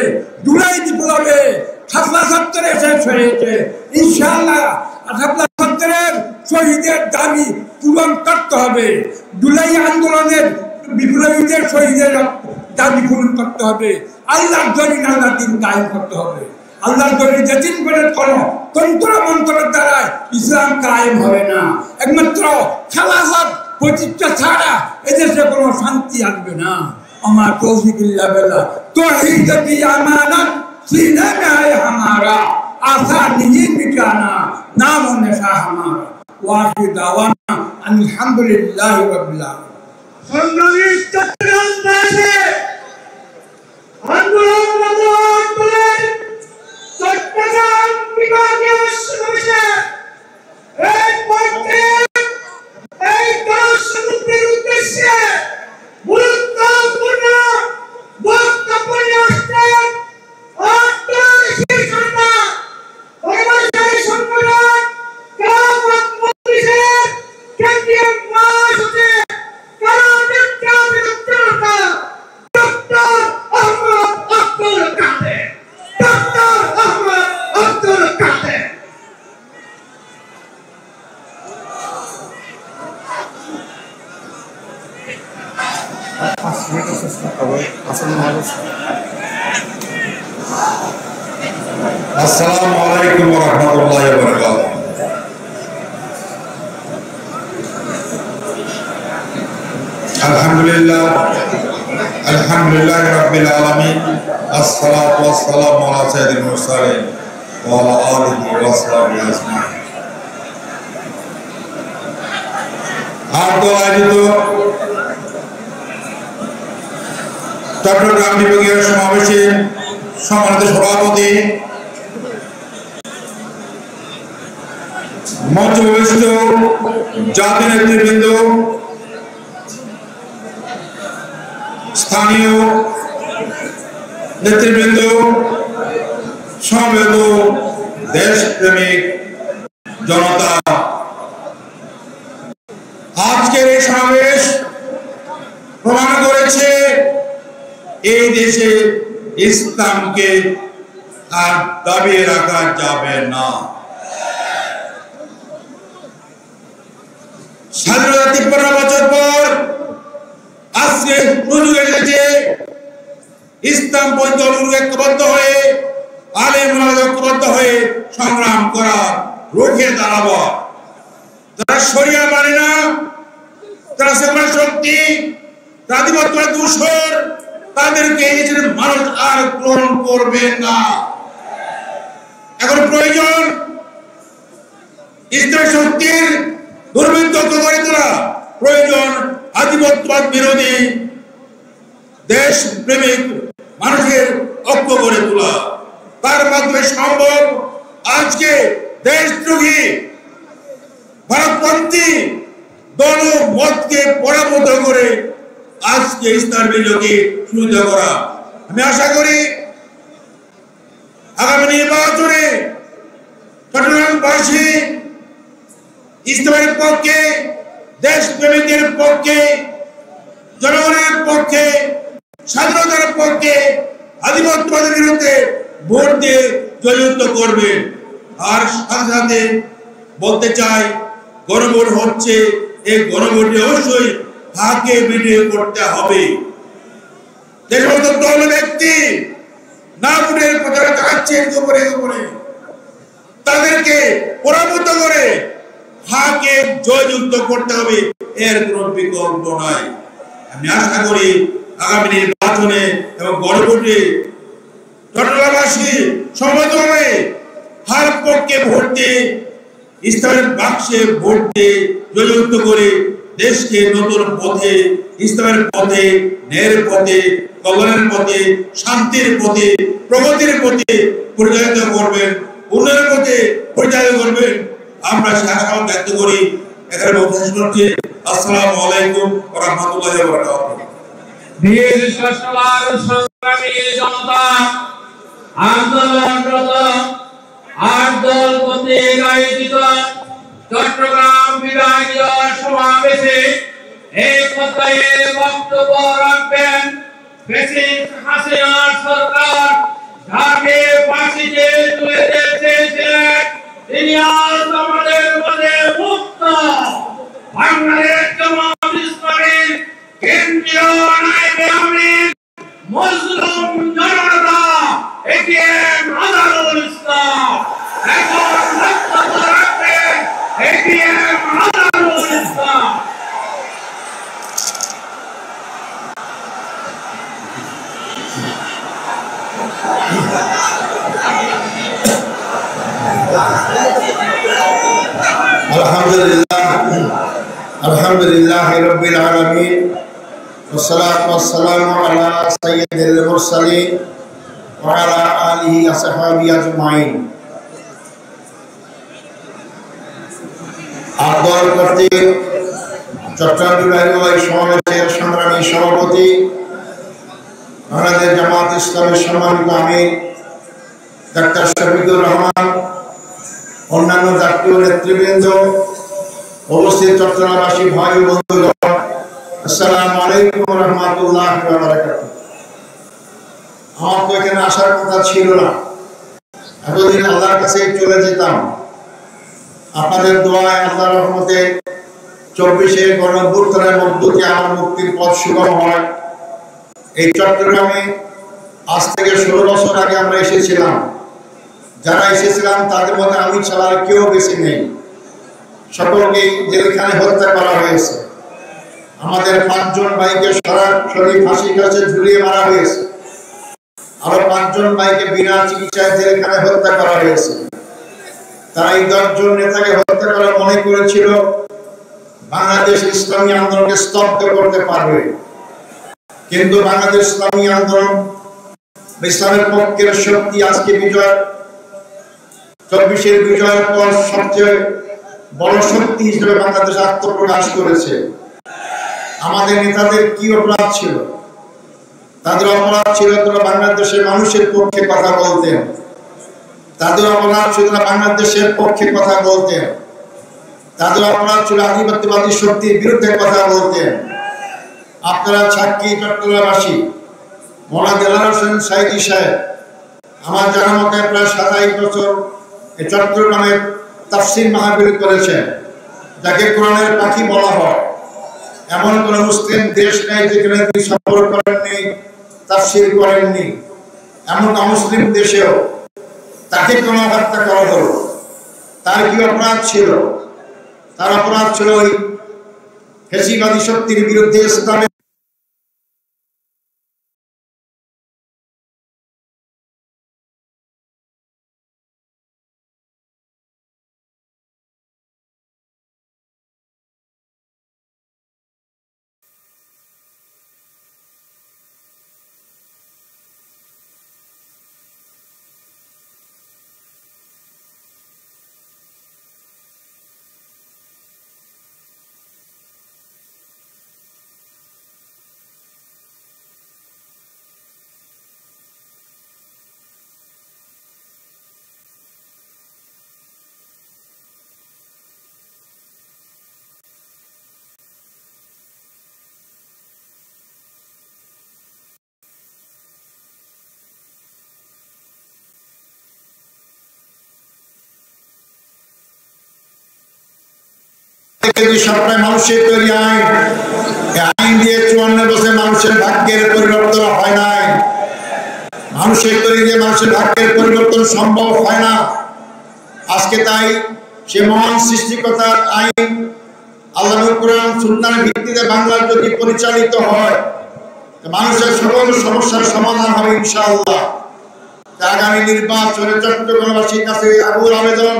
J: জুলাই বিপ্লবে শাপলা চত্বরে শেষ হয়েছে। ইনশাআল্লাহ শাপলা চত্বরের শহীদের দাবি পূরণ করতে হবে, জুলাই আন্দোলনের বিপ্লবীদের শহীদের দাবি পূরণ করতে হবে, আল্লাহর জমিন আল্লাহর দিন কায়েম করতে হবে। আল্লাহর জমিন যেদিন করে কোনো তন্ত্র মন্ত্রের দ্বারা ইসলাম কায়েম হবে না। একমাত্র খেলাফত প্রতিষ্ঠা ছাড়া এদেশে কোনো শান্তি আসবে না। আমার তৌফিক ইল্লা বিল্লাহ। तौहीद की अमानत सीने में है हमारा, आशा नहीं मिटाना नाम नशा हमारा। वाक़ी दावाना अल्हम्दुलिल्लाहि रब्बिल आलमीन।
B: संग्रामी चट्टग्राम में आंदोलन चट्टग्राम विभागीय समिति एक पक्षे एक राष्ट्रपति उद्देश्य गुरुत्वपूर्ण वक्तव्य स्टेट और शीर्षना कर्मचारी संगठन कामत मंत्री से केंद्रीय महासचिव कर्नाटक का विरोधता डॉक्टर अहमद अब्दुल कादर, डॉक्टर अहमद अब्दुल कादर।
K: अस्सलामु अलैकुम व रहमतुल्लाहि व बरकातुहू। अल्हम्दुलिल्लाह अल्हम्दुलिल्लाहि रब्बिल आलमीन, अस्सलातु वस्सलामु अला सय्यिदिल मुरसलीन व अला आलिहि व असहाबिहि अजमाइन। आयोजित চট্টগ্রাম বিভাগীয় সমাবেশে সম্মানিত সভাপতি, মঞ্চবিষ্ট জাতীয় নেতৃবৃন্দ, স্থানীয় নেতৃবৃন্দ, সমবেত দেশপ্রেমিক জনতা, আজকের এই সমাবেশ প্রমাণ করেছে এই দেশে ইসলামকে আর দাবিয়ে রাখা যাবে না। স্বাধীনতা 53 বছর পর আজকে সুযোগ এসেছে ইসলাম পন্থী ঐক্যবদ্ধ হয়ে, আলেম ওলামা ঐক্যবদ্ধ হয়ে সংগ্রাম করা, রুখে দাঁড়াবো। যারা শরিয়া মানে না, যারা সেকুলার শক্তি, আধিপত্য দূষর, তাদেরকে এই দেশের মানুষ আর গ্রহণ করবে না। এখন প্রয়োজন ইসলামী শক্তির দুর্বৃত্তত্ব গড়ে তোলা, প্রয়োজন আধিপত্যবাদ বিরোধী দেশ প্রেমিক মানুষের ঐক্য গড়ে তোলা। তার মাধ্যমে সম্ভব আজকে দেশদ্রোহী ভারতপন্থী দলমতকে পরাভূত করে আজকে ইসলাম বিজয়কে সুবিধা করা। আমি আশা করি আগামী নির্বাচনে চট্টগ্রামবাসী ইসলামের পক্ষে, দেশপ্রেমিকের পক্ষে, জনগণের পক্ষে, স্বাধীনতার পক্ষে, আধিপত্যবাদের বিরুদ্ধে ভোট দিয়ে জয়যুক্ত করবে। আর সাথে সাথে বলতে চাই, গণভোট হচ্ছে, এই গণভোটে অবশ্যই হাকে বিনিয়োগ করতে হবে। যে সমস্ত দল ব্যক্তি না ভোটের প্রচার চালাচ্ছে উপরে তাদেরকে পরাভূত করে হাকে জয়যুক্ত করতে হবে, এর কোন বিকল্প নাই। আমি আশা করি আগামী নির্বাচনে এবং গণভোটে চট্টগ্রামবাসী সমবেতভাবে হার পক্ষে ভোট দিয়ে, ইসলামের বাক্সে ভোট দিয়ে জয়যুক্ত করে দেশকে নতুন পথে, ইসলামের পথে, ন্যায়ের পথে, কল্যাণের পথে, শান্তির পথে, প্রগতির পথে পরিচালিত করবেন, উন্নয়নের পথে পরিচালিত করবেন। আমরা সে আশা ব্যক্ত করি। এখানে বক্তব্য করছি। আসসালামু আলাইকুম ওয়া রাহমাতুল্লাহি ওয়া বারাকাতুহু।
H: বীর সশস্ত্র সংগ্রামী জনতা আন্দোলনরত ৮ দল কর্তৃক আয়োজিত চট্টগ্রাম বিভাগীয় সমাবেশে এই পর্যায়ে বক্তব্য রাখবেন প্রেসিডেন্ট হাসিনা সরকার যাকে ফাঁসিতে তুলে দিয়েছিলেন, তিনি আজ আমাদের মাঝে মুক্ত। বাংলাদেশ জামাত ইসলামীর কেন্দ্রীয় নায়েবে আমির মজলুম জনতা এটিএম আদালুল ইসলাম এখন বক্তব্য রাখবেন এটিএম আদালুল ইসলাম।
E: আলহামদুলিল্লাহ রাব্বিল আলামিন والصلاة والسلام على سيد المرسلين وعلى آله وصحبه أجمعين। আদর কর্তৃক চট্টগ্রাম বিভাগীয় সমাবেশের সংগ্রামী সভাপতি বাংলাদেশ জামাত ইসলামের সম্মানিত আমির ডাক্তার শফিকুর রহমান, অন্যান্য জাতীয় নেতৃবৃন্দ, উপস্থিত চট্টগ্রামবাসী ভাই ও বন্ধুগণ, আসসালামু আলাইকুম ওয়া রাহমাতুল্লাহি ওয়া বারাকাতুহু। আমার তো এখানে আসার কথা ছিল না, এতদিন আল্লাহর কাছে চলে যেতাম। আপনাদের দোয়ায়, আল্লাহর রহমতে 24-এর গণঅভ্যুত্থানের মধ্য দিয়ে আমার মুক্তির পথ সুগম হয়। এই চট্টগ্রামে আজ থেকে 16 বছর আগে আমরা এসেছিলাম। যারা এসেছিলাম তাদের মধ্যে আমি ছাড়া কেউ বেশি নেই। সকলকেই জেলখানে হত্যা করা হয়েছে। আমাদের 5 জন ভাইকে সরাসরি ফাঁসির কাছে ঝুলিয়ে মারা হয়েছে। আরো 5 জন ভাইকে বিনা চিকিৎসায় জেলখানে হত্যা করা হয়েছে। তারা এই 10 জন নেতাকে হত্যা করা মনে করেছিল বাংলাদেশ ইসলামী আন্দোলনকে স্তব্ধ করতে পারবে, কিন্তু বাংলাদেশ ইসলামী আন্দোলন, ইসলামের পক্ষের শক্তি আজকে বিজয়, 24-এর বিজয়ের পর সবচেয়ে বড় শক্তি হিসেবে বাংলাদেশ আত্মপ্রকাশ করেছে। আমাদের নেতাদের কি অপরাধ ছিল? তাদের অপরাধ ছিল তারা বাংলাদেশের মানুষের পক্ষে কথা বলতেন। তাদের অপরাধ ছিল তারা বাংলাদেশের পক্ষে কথা বলতেন। তাদের অপরাধ ছিল আধিপত্যবাদী শক্তির বিরুদ্ধে কথা বলতেন। আপনারা সাক্ষী, চট্টগ্রামবাসী। মৌলানা দেলাওয়ার হোসেন সাইদি সাহেব আমার জানা মতে প্রায় 27 বছর এই চট্টগ্রামে তাফসীর মাহফিল করেছেন, যাকে কোরআনের পাখি বলা হয়। এমন কোন মুসলিম দেশ নেই যেখানে তিনি সফর করেননি, তাফসীর করেননি। এমন অমুসলিম দেশেও তাকে কোন হত্যা করা হলো। তার কি অপরাধ ছিল? তার অপরাধ ছিল ওই ফ্যাসিবাদী শক্তির বিরুদ্ধে ইসলামের সবটাই মানুষের তৈরি আইন। আইন দিয়ে 54 বছর মানুষের ভাগ্যের পরিবর্তন হয় নাই। মানুষের তৈরি দিয়ে মানুষের ভাগ্যের পরিবর্তন সম্ভব হয় না। আজকে তাই সে মহান সৃষ্টিকর্তার আইন আল্লাহর কোরআন সুন্নাহর ভিত্তিতে বাংলা যদি পরিচালিত হয়, মানুষের সকল সমস্যার সমাধান হবে ইনশাআল্লাহ। আগামী নির্বাচনে চট্টগ্রামবাসীর কাছে আকুল আবেদন,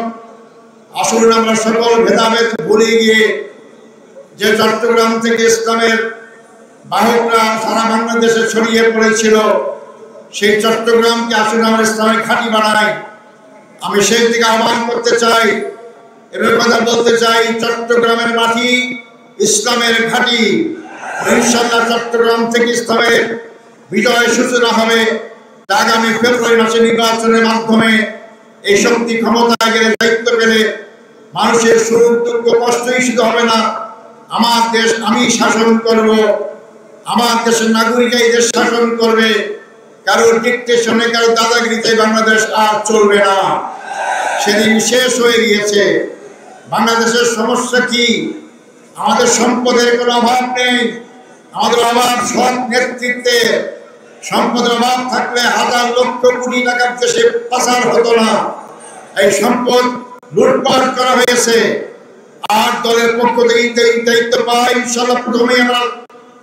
E: আসুন আমরা সকল ভেদাভেদ ভুলে গিয়ে যে চট্টগ্রাম থেকে ইসলামের বাহকরা সারা বাংলাদেশে ছড়িয়ে পড়েছিল, সেই চট্টগ্রামকে আসুন আমরা ইসলামের ঘাঁটি বানাই। আমি সেই দিকে আহ্বান করতে চাই, এবার কথা বলতে চাই, চট্টগ্রামের মাটি ইসলামের ঘাঁটি। ইনশাআল্লাহ চট্টগ্রাম থেকে ইসলামের বিজয় সূচনা হবে। আগামী ফেব্রুয়ারি মাসে নির্বাচনের মাধ্যমে এই শক্তি ক্ষমতায় গেলে, দায়িত্ব গেলে মানুষের সুখ দুঃখ কষ্টই শুধু হবে না, আমার দেশ আমি শাসন করব, আমার দেশের নাগরিকই দেশ শাসন করবে। কারোর ডিকটেশনে, কারো দাদাগিরিতে বাংলাদেশ আর চলবে না। সেদিন শেষ হয়ে গিয়েছে। বাংলাদেশের সমস্যা কি? আমাদের সম্পদের কোনো অভাব নেই, আমাদের অভাব সৎ নেতৃত্বে। সম্পদের অভাব থাকলে হাজার লক্ষ কোটি টাকার দেশে পাচার হতো না। এই সম্পদ লুটপাট করা হয়েছে। আর দলের পক্ষ থেকে দায়িত্ব পাই, ইনশাআল্লাহ প্রথমেই আমরা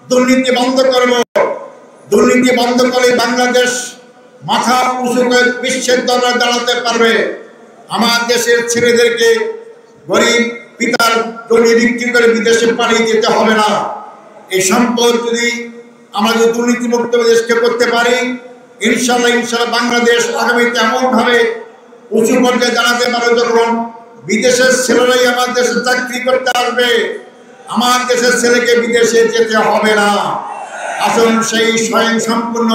E: দুর্নীতি বন্ধ করব। দুর্নীতি বন্ধ করলে বাংলাদেশ মাথা উঁচু করে বিশ্বের দরবারে দাঁড়াতে পারবে। আমার দেশের ছেলেদেরকে গরিব পিতার জমি বিক্রি করে বিদেশে পাঠিয়ে দিতে হবে না। এই সম্পদ যদি আমরা যদি দুর্নীতিমুক্ত দেশকে করতে পারি, ইনশাআল্লাহ বাংলাদেশ আগামীতে এমনভাবে উঁচু পর্যায়ে দাঁড়াতে পারে, যখন বিদেশের ছেলেরাই আমার দেশে চাকরি করতে আসবে, আমার দেশের ছেলেকে বিদেশে যেতে হবে না। আসুন সেই স্বয়ং সম্পূর্ণ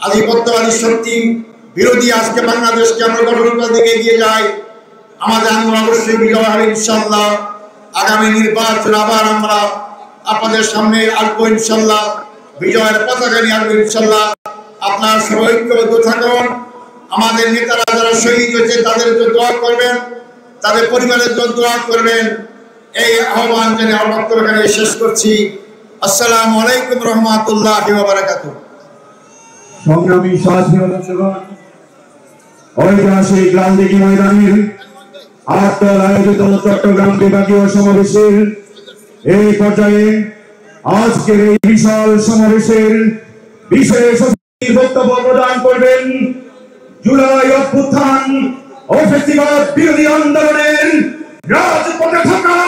E: আধিপত্যবাদী শক্তি বিরোধী আজকে বাংলাদেশকে আমরা গঠন করার দিকে এগিয়ে যাই। আমাদের আন্দোলন অবশ্যই বিজয় হবে ইনশাআল্লাহ। আগামী নির্বাচন আবার আমরা আপনাদের সামনে আসবো ইনশাআল্লাহ, বিজয়ের পতাকা নিয়ে আসবো ইনশাআল্লাহ। আপনারা সবাই ঐক্যবদ্ধ থাকুন। আমাদের নেতারা যারা শহীদ হয়েছে তাদের জন্য দোয়া করবেন, তাদের পরিবারের জন্য দোয়া করবেন। এই আহ্বান জানিয়ে আমার বক্তব্য এখানে শেষ করছি। আসসালামু আলাইকুম রহমতুল্লাহি ওয়া বারাকাতুহু।
L: সংগ্রামী সাথী ও দর্শকগণ, ঐতিহাসিক লালদিঘি ময়দানের আটদল আয়োজিত চট্টগ্রাম বিভাগীয় সমাবেশের এই পর্যায়ে আজকের এই বিশাল সমাবেশের বিশেষ বক্তব্য প্রদান করবেন জুলাই অভ্যুত্থান ও ফ্যাসিবাদ বিরোধী আন্দোলনের রাজপথে থাকা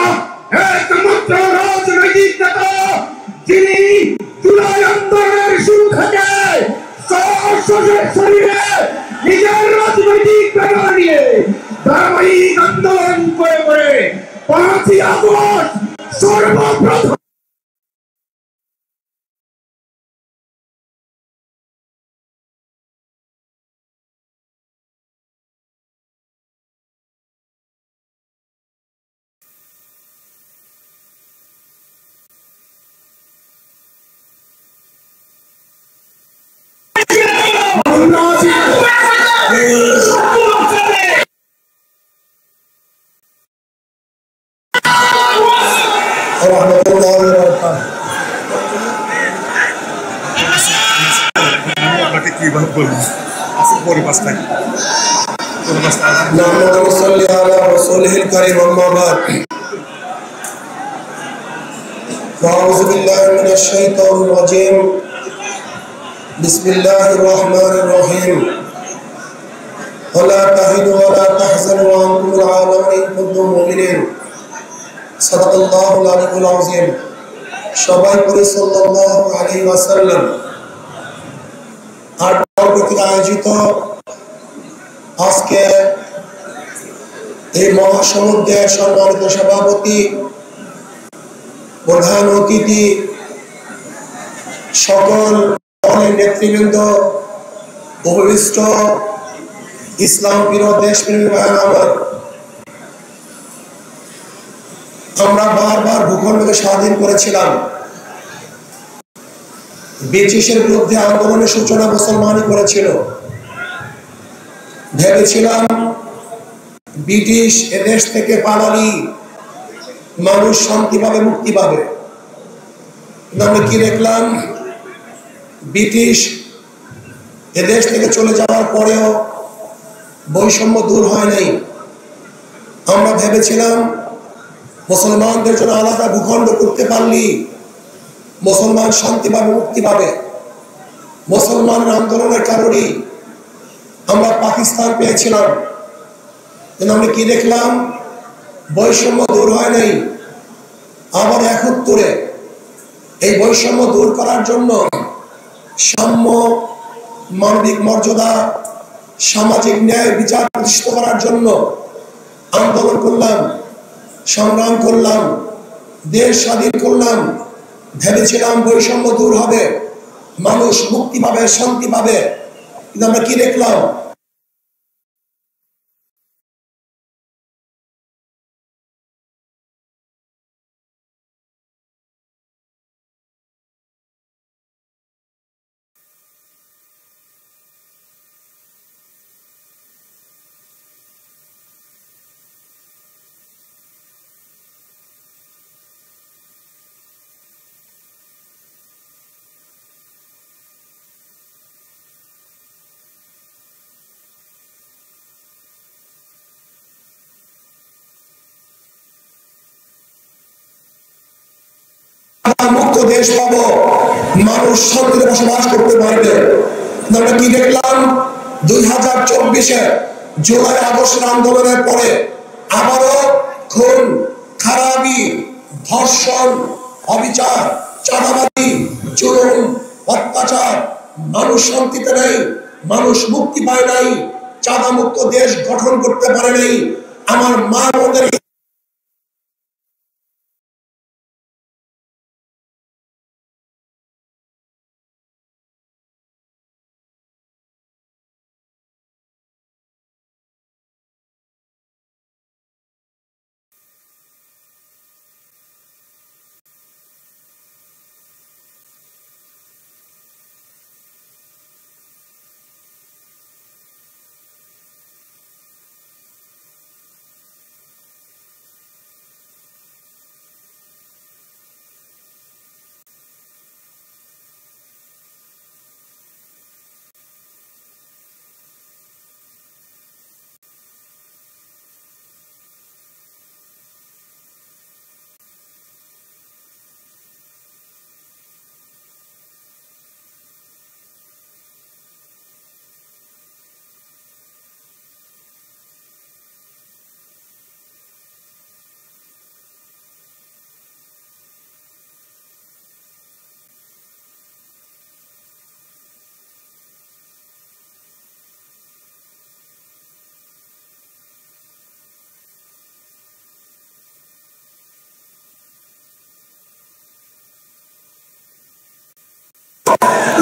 L: একমাত্র রাজনৈতিক নেতা, যিনি জুলাই আন্দোলনের শুরু থেকে শরীরে নিজের রাজনৈতিক ব্যাপার নিয়ে ধারাবাহিক আন্দোলন করে 5ই আগস্ট সর্বপ্রথম
G: بسم الله الرحمن الرحيم ولا تهنوا ولا تحزنوا وانتم العالمون ان كنتم مؤمنين صدق الله العلي العظيم সবাই করে সাল্লাল্লাহু আলাইহি ওয়াসাল্লাম। আর কর্তৃক আয়োজিত আজকে এই মহাসমুদ্রের সম্মানিত সভাপতি, প্রধান অতিথি, সকল নেতৃবৃন্দ, উপবিষ্ট ইসলাম প্রিয় দেশপ্রেমী ভাইয়েরা আমার, আমরা বারবার ভূখণ্ডকে স্বাধীন করেছিলাম। ব্রিটিশের বিরুদ্ধে আন্দোলনের সূচনা মুসলমানই করেছিল। ভেবেছিলাম ব্রিটিশ এদেশ থেকে পালালি
E: মানুষ শান্তি পাবে, মুক্তি পাবে। আমরা কি দেখলাম, ব্রিটিশ এদেশ থেকে চলে যাওয়ার পরেও বৈষম্য দূর হয় নাই। আমরা ভেবেছিলাম মুসলমানদের জন্য আলাদা ভূখণ্ড করতে পারলি মুসলমান শান্তি পাবে, মুক্তি পাবে। মুসলমানের আন্দোলনের কারণেই আমরা পাকিস্তান পেয়েছিলাম, কিন্তু আমরা কি দেখলাম, বৈষম্য দূর হয় নাই। আবার ৭১ এই বৈষম্য দূর করার জন্য সাম্য, মানবিক মর্যাদা, সামাজিক ন্যায় বিচার প্রতিষ্ঠিত করার জন্য আন্দোলন করলাম, সংগ্রাম করলাম, দেশ স্বাধীন করলাম। ভেবেছিলাম বৈষম্য দূর হবে, মানুষ মুক্তি পাবে, শান্তি পাবে, কিন্তু আমরা কি দেখলাম, মুক্ত দেশ পাবো, মানুষ শান্তিতে বসবাস করতে পারবে। আমরা কি দেখলাম, 2024 জুলাই আগস্টের আন্দোলনের পরে আবারও খুন, খারাপি, ধর্ষণ, অবিচার, চাঁদাবাজি, জুলুম, অত্যাচার, মানুষ শান্তিতে নেই, মানুষ মুক্তি পায় নাই, চাঁদা মুক্ত দেশ গঠন করতে পারে নাই। আমার মা বোনদের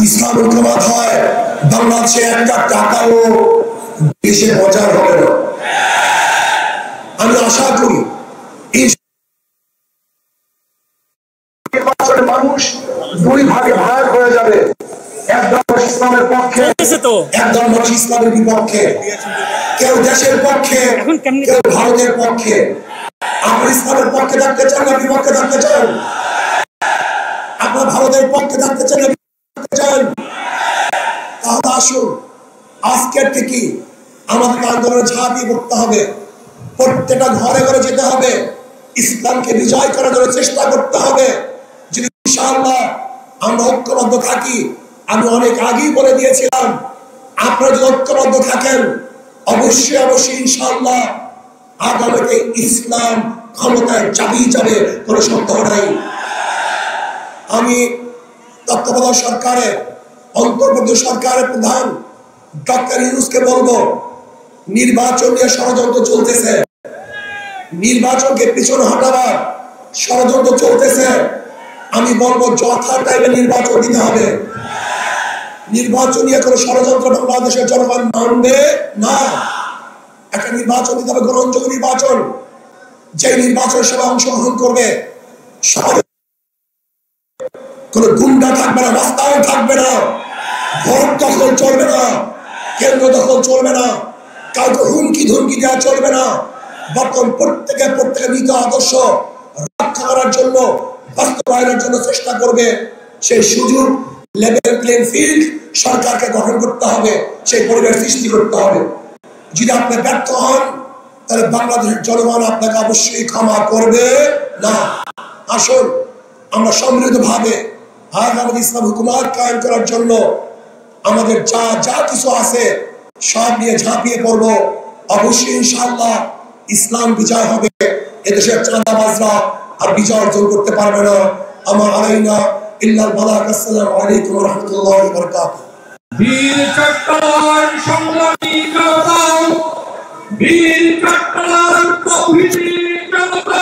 E: ইসলাম ঐক্যবাদ হয়, বাংলাদেশে একটা টাকাও দেশে প্রচার হবে না। আমি আশা করি মানুষ দুই ভাগে ভাগ হয়ে যাবে, একদল ইসলামের পক্ষে, একদল ইসলামের বিপক্ষে, কেউ দেশের পক্ষে, কেউ ভারতের পক্ষে। আপনার ইসলামের পক্ষে থাকতে চান না বিপক্ষে থাকতে চান? আপনার ভারতের পক্ষে থাকতে চান না চান? তাহলে আসুন আজকের থেকে আমাদের আন্দোলনে ঝাঁপিয়ে পড়তে হবে, প্রত্যেকটা ঘরে ঘরে যেতে হবে, ইসলামকে বিজয় করার জন্য চেষ্টা করতে হবে। যদি ইনশাআল্লাহ আমরা ঐক্যবদ্ধ থাকি, আমি অনেক আগেই বলে দিয়েছিলাম, আপনারা যদি ঐক্যবদ্ধ থাকেন অবশ্যই অবশ্যই ইনশাআল্লাহ আগামীতে ইসলাম ক্ষমতায় যাবেই যাবে, কোনো সন্দেহ নাই। আমি তত্ত্বাবধায়ক সরকারের, অন্তর্বর্তী সরকারের প্রধান ডক্টর ইউনূসকে বলবো, নির্বাচন নিয়ে ষড়যন্ত্র চলতেছে, নির্বাচনকে পিছনে হটাবার ষড়যন্ত্র চলতেছে। আমি বলবো যথা টাইমে নির্বাচন দিতে হবে। নির্বাচন নিয়ে কোনো ষড়যন্ত্র বাংলাদেশের জনগণ মানবে না। একটা নির্বাচন দিতে হবে, গ্রহণযোগ্য নির্বাচন, যে নির্বাচনের সভায় অংশগ্রহণ করবে কোন গুন্ডা থাকবে না, রাস্তাও থাকবে না, ভোট দখল চলবে না, কেন্দ্র দখল চলবে না, কাউকে হুমকি ধুমকি দেওয়া চলবে না। বর্তমান প্রত্যেকে নীতি আদর্শ
J: রক্ষা করার জন্য, বাস্তবায়নের জন্য চেষ্টা করবে। সেই সুযোগ, লেভেল প্লেইং ফিল্ড সরকারকে গঠন করতে হবে, সেই পরিবেশ সৃষ্টি করতে হবে। যদি আপনি ব্যর্থ হন তাহলে বাংলাদেশের জনগণ আপনাকে অবশ্যই ক্ষমা করবে না। আসুন আমরা সমৃদ্ধভাবে আগামী ইসলাম হুকুমত কায়েম করার জন্য আমাদের যা যা কিছু আছে সব নিয়ে ঝাঁপিয়ে পড়বো। অবশ্যই ইনশাআল্লাহ ইসলাম বিজয় হবে। এদেশের চাঁদাবাজরা আর বিজয় অর্জন করতে পারবে না। আমার আলাইনা ইল্লাল বালাগ। আসসালামু আলাইকুম ওয়া রাহমাতুল্লাহি ওয়া বারাকাতুহু।
F: বীর চট্টগ্রাম সংগ্রামী জনতা, বীর চট্টগ্রাম প্রভৃতি জনতা,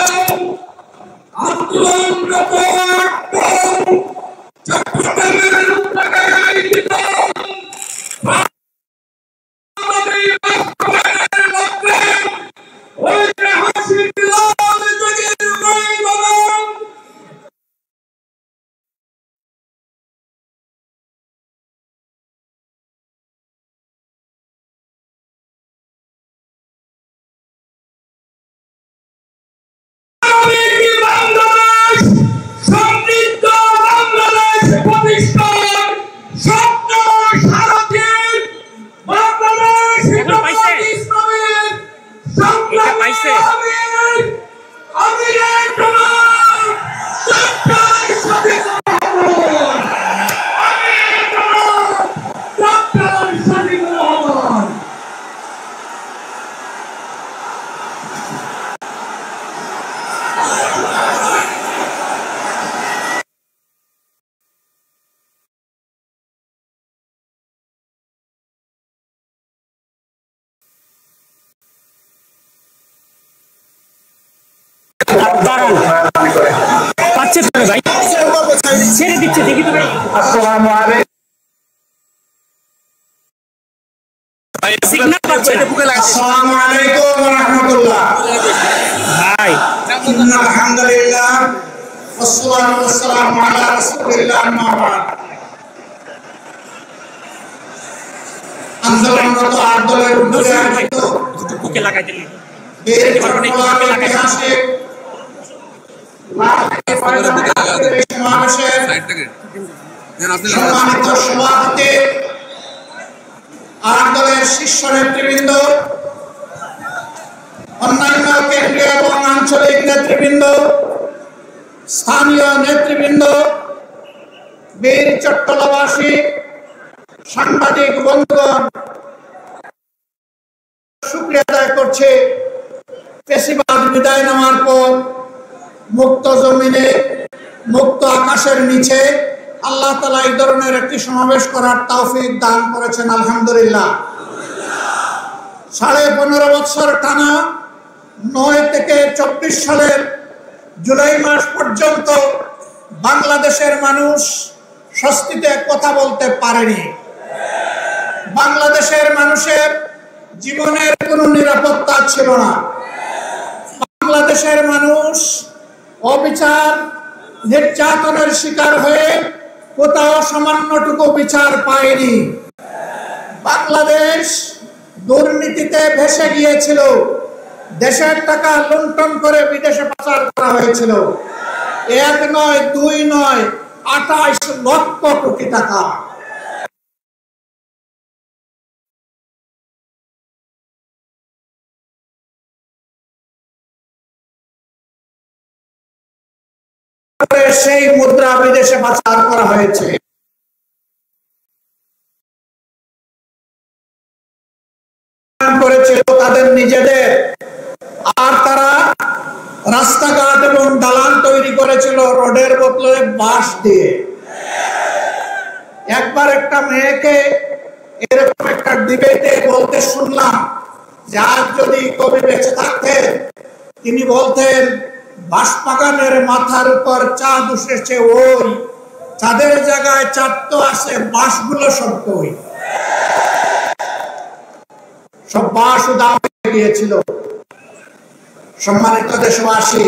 F: আন্দোলনরত চট্টগ্রামের উন্নয়নের আয়োজিত বাংলাদেশ বাস্তবায়নের লক্ষ্যে ঐতিহাসিক লাল জগের ময়দান বাংলাদেশ সমৃদ্ধ বাংলাদেশ প্রতিষ্ঠার স্বপ্ন সারথী বাংলাদেশ ইসলামের সংগ্রামী আমিরের জনাব ডক্টর শফিকুর রহমান, আমিরের জনাব ডক্টর শফিকুর রহমান।
A: পাচ্ছে তো ভাই, ছেড়ে দিচ্ছে দেখি তো ভাই।
F: আসসালামু আলাইকুম।
A: সিগন্যাল পাচ্ছে না।
F: আসসালামু আলাইকুম ওয়া রাহমাতুল্লাহ।
A: ভাই
F: আলহামদুলিল্লাহ ওয়াসসালাতু ওয়াসসালামু আলা রাসূলিল্লাহ আম্মা বা'দ। আন্দোলনরত আন্দোলনের উদ্যোগে আয়োজিত
A: বুকে লাগাই দিলি
F: বীর চট্টগ্রাম ঐতিহাসিক সমাবেশের সম্মানিত সভাপতি, আর দলের শীর্ষ নেতৃবৃন্দ, অন্যান্য কেন্দ্রীয় এবং আঞ্চলিক নেতৃবৃন্দ, স্থানীয় নেতৃবৃন্দ, বীর চট্টগ্রামবাসী, সাংবাদিক বন্ধুগণ, শুকরিয়া আদায় করছে ফ্যাসিবাদ বিদায় নেওয়ার পর মুক্ত জমিনে, মুক্ত আকাশের নিচে আল্লাহ তাআলা এই ধরনের একটি সমাবেশ করার তৌফিক দান করেছেন। আলহামদুলিল্লাহ। 15.5 বছর টানা 9 থেকে 24 সালের জুলাই মাস পর্যন্ত বাংলাদেশের মানুষ স্বস্তিতে কথা বলতে পারেনি। বাংলাদেশের মানুষের জীবনের কোনো নিরাপত্তা ছিল না। বাংলাদেশের মানুষ অবিচার, নির্যাতনের শিকার হয়ে কোথাও সামান্যটুকু বিচার পায়নি। বাংলাদেশ দুর্নীতিতে ভেসে গিয়েছিল। দেশের টাকা লুণ্ঠন করে বিদেশে পাচার করা হয়েছিল। 1 নয়, 2 নয়, 28 লক্ষ কোটি টাকা। সেই মুদ্রা বিদেশে পাচার করা হয়েছে। করেছিল তাদের নিজেদের, আর তারা রাস্তাঘাট এবং দালান তৈরি করেছিল রোডের বদলে বাঁশ দিয়ে। একবার একটা মেয়েকে এরকম একটা ডিবেটে বলতে শুনলাম যে আজ যদি কবি বেঁচে থাকতেন তিনি বলতেন, বাঁশবাগানের মাথার উপর চাঁদ উঠেছে, ওই চাঁদের জায়গায় চাঁদ তো আছে, বাঁশগুলো সব কই, সব বাঁশ উধাও হয়ে গিয়েছিল। সম্মানিত দেশবাসী,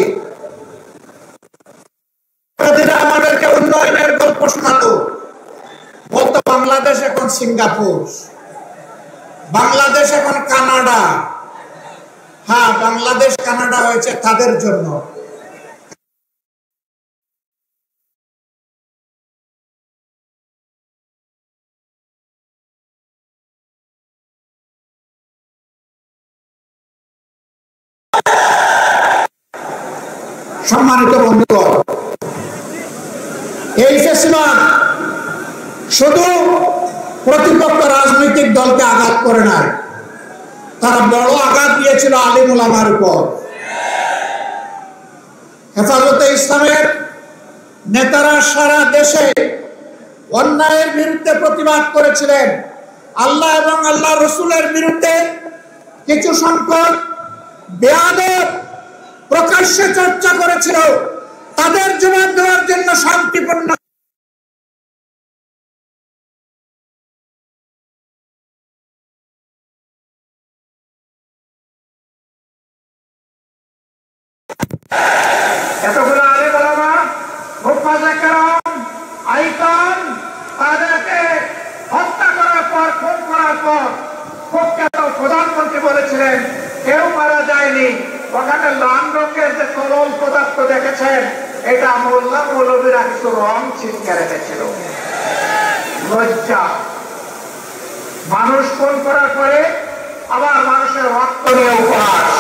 F: আমাদেরকে উন্নয়নের গল্প শোনাতো, বলতো বাংলাদেশ এখন সিঙ্গাপুর, বাংলাদেশ এখন কানাডা। হ্যাঁ, বাংলাদেশ কানাডা হয়েছে তাদের জন্য।
I: সম্মানিত বন্ধুগণ, এই ফেসিবাদ শুধু প্রতিপক্ষ রাজনৈতিক দলকে আঘাত করে নাই, তারা বড় আঘাত দিয়েছিল আলিম উলামার উপর। হেফাজতে ইসলামের নেতারা সারা দেশে অন্যায়ের বিরুদ্ধে প্রতিবাদ করেছিলেন। আল্লাহ এবং আল্লাহ রসুলের বিরুদ্ধে কিছু সংখ্যক বেয়াদব প্রকাশ্যে চর্চা করেছিল, তাদের জবাব দেওয়ার জন্য শান্তিপূর্ণ
B: এতগুলো আলেম ওলামা মুফাজ্জল কেরাম আইকান তাদেরকে হত্যা করার পর, খুন করার পর কুখ্যাত প্রধানমন্ত্রী বলেছিলেন কেউ মারা যায়নি, ওখানে লাল রঙের যে তরল পদার্থ দেখেছেন এটা মোল্লা মৌলবীরা কিছু রং ছিটকে রেখেছিল। লজ্জা! মানুষ খুন করার পরে আবার মানুষের রক্ত নিয়ে উপহাস,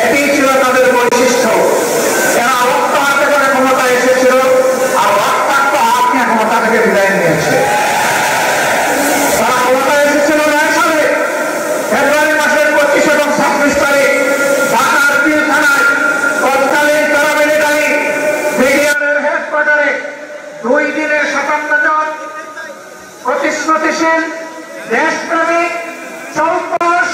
B: এটি ছিল তাদের বৈশিষ্ট্য। এরা রক্ত হাতে করে ক্ষমতা এসেছিল আর রক্তাক্ত হাত নিয়ে ক্ষমতা থেকে বিদায় নিয়েছে। তারা ক্ষমতা এসেছিল 9 সালে ফেব্রুয়ারি মাসের 25 এবং 26 তারিখ ঢাকার পিলখানায় তৎকালীন প্যারামিলিটারি ব্রিগেডিয়ারের হেডকোয়ার্টারে 2 দিনে 57 জন প্রতিশ্রুতিশীল দেশপ্রেমিক চৌকস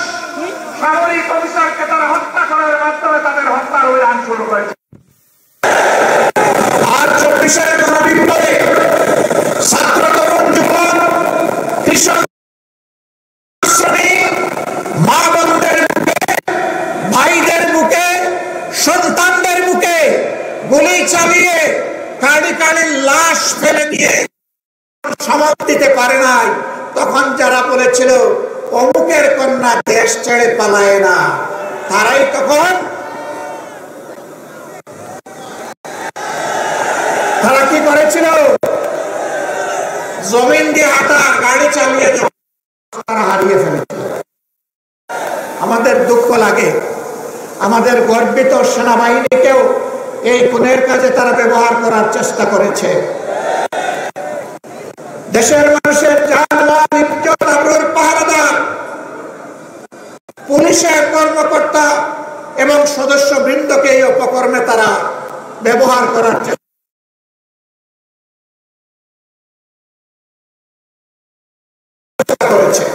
B: সামরিক অফিসারকে তারা হত্যা করার মাধ্যমে তাদের হত্যার অভিযান শুরু করেছে।
I: আর 24-এর গণবিপ্লবে ছাত্র, তরুণ, যুবক, কৃষক, শ্রমিক, মা বোনদের বুকে, ভাইদের বুকে, সন্তানদের বুকে গুলি চালিয়ে কাড়ি কাড়ি লাশ ফেলে দিয়ে সমাজ দিতে পারে নাই। তখন যারা বলেছিল অমুকের কন্যা দেশ ছেড়ে পালায় না, তারাই তখন তারা কি করেছিল? জমিন দিয়ে হাঁটা, গাড়ি চালিয়ে তারা হারিয়ে ফেলেছিল। আমাদের দুঃখ লাগে, আমাদের গর্বিত সেনাবাহিনীকেও এই খুনের কাজে তারা ব্যবহার করার চেষ্টা করেছে। দেশের মানুষের জান-মাল, ইজ্জত, আবরুর পাহারাদার পুলিশের কর্মকর্তা এবং সদস্য বৃন্দকে এই উপকরণে তারা ব্যবহার করার চেষ্টা করেছে।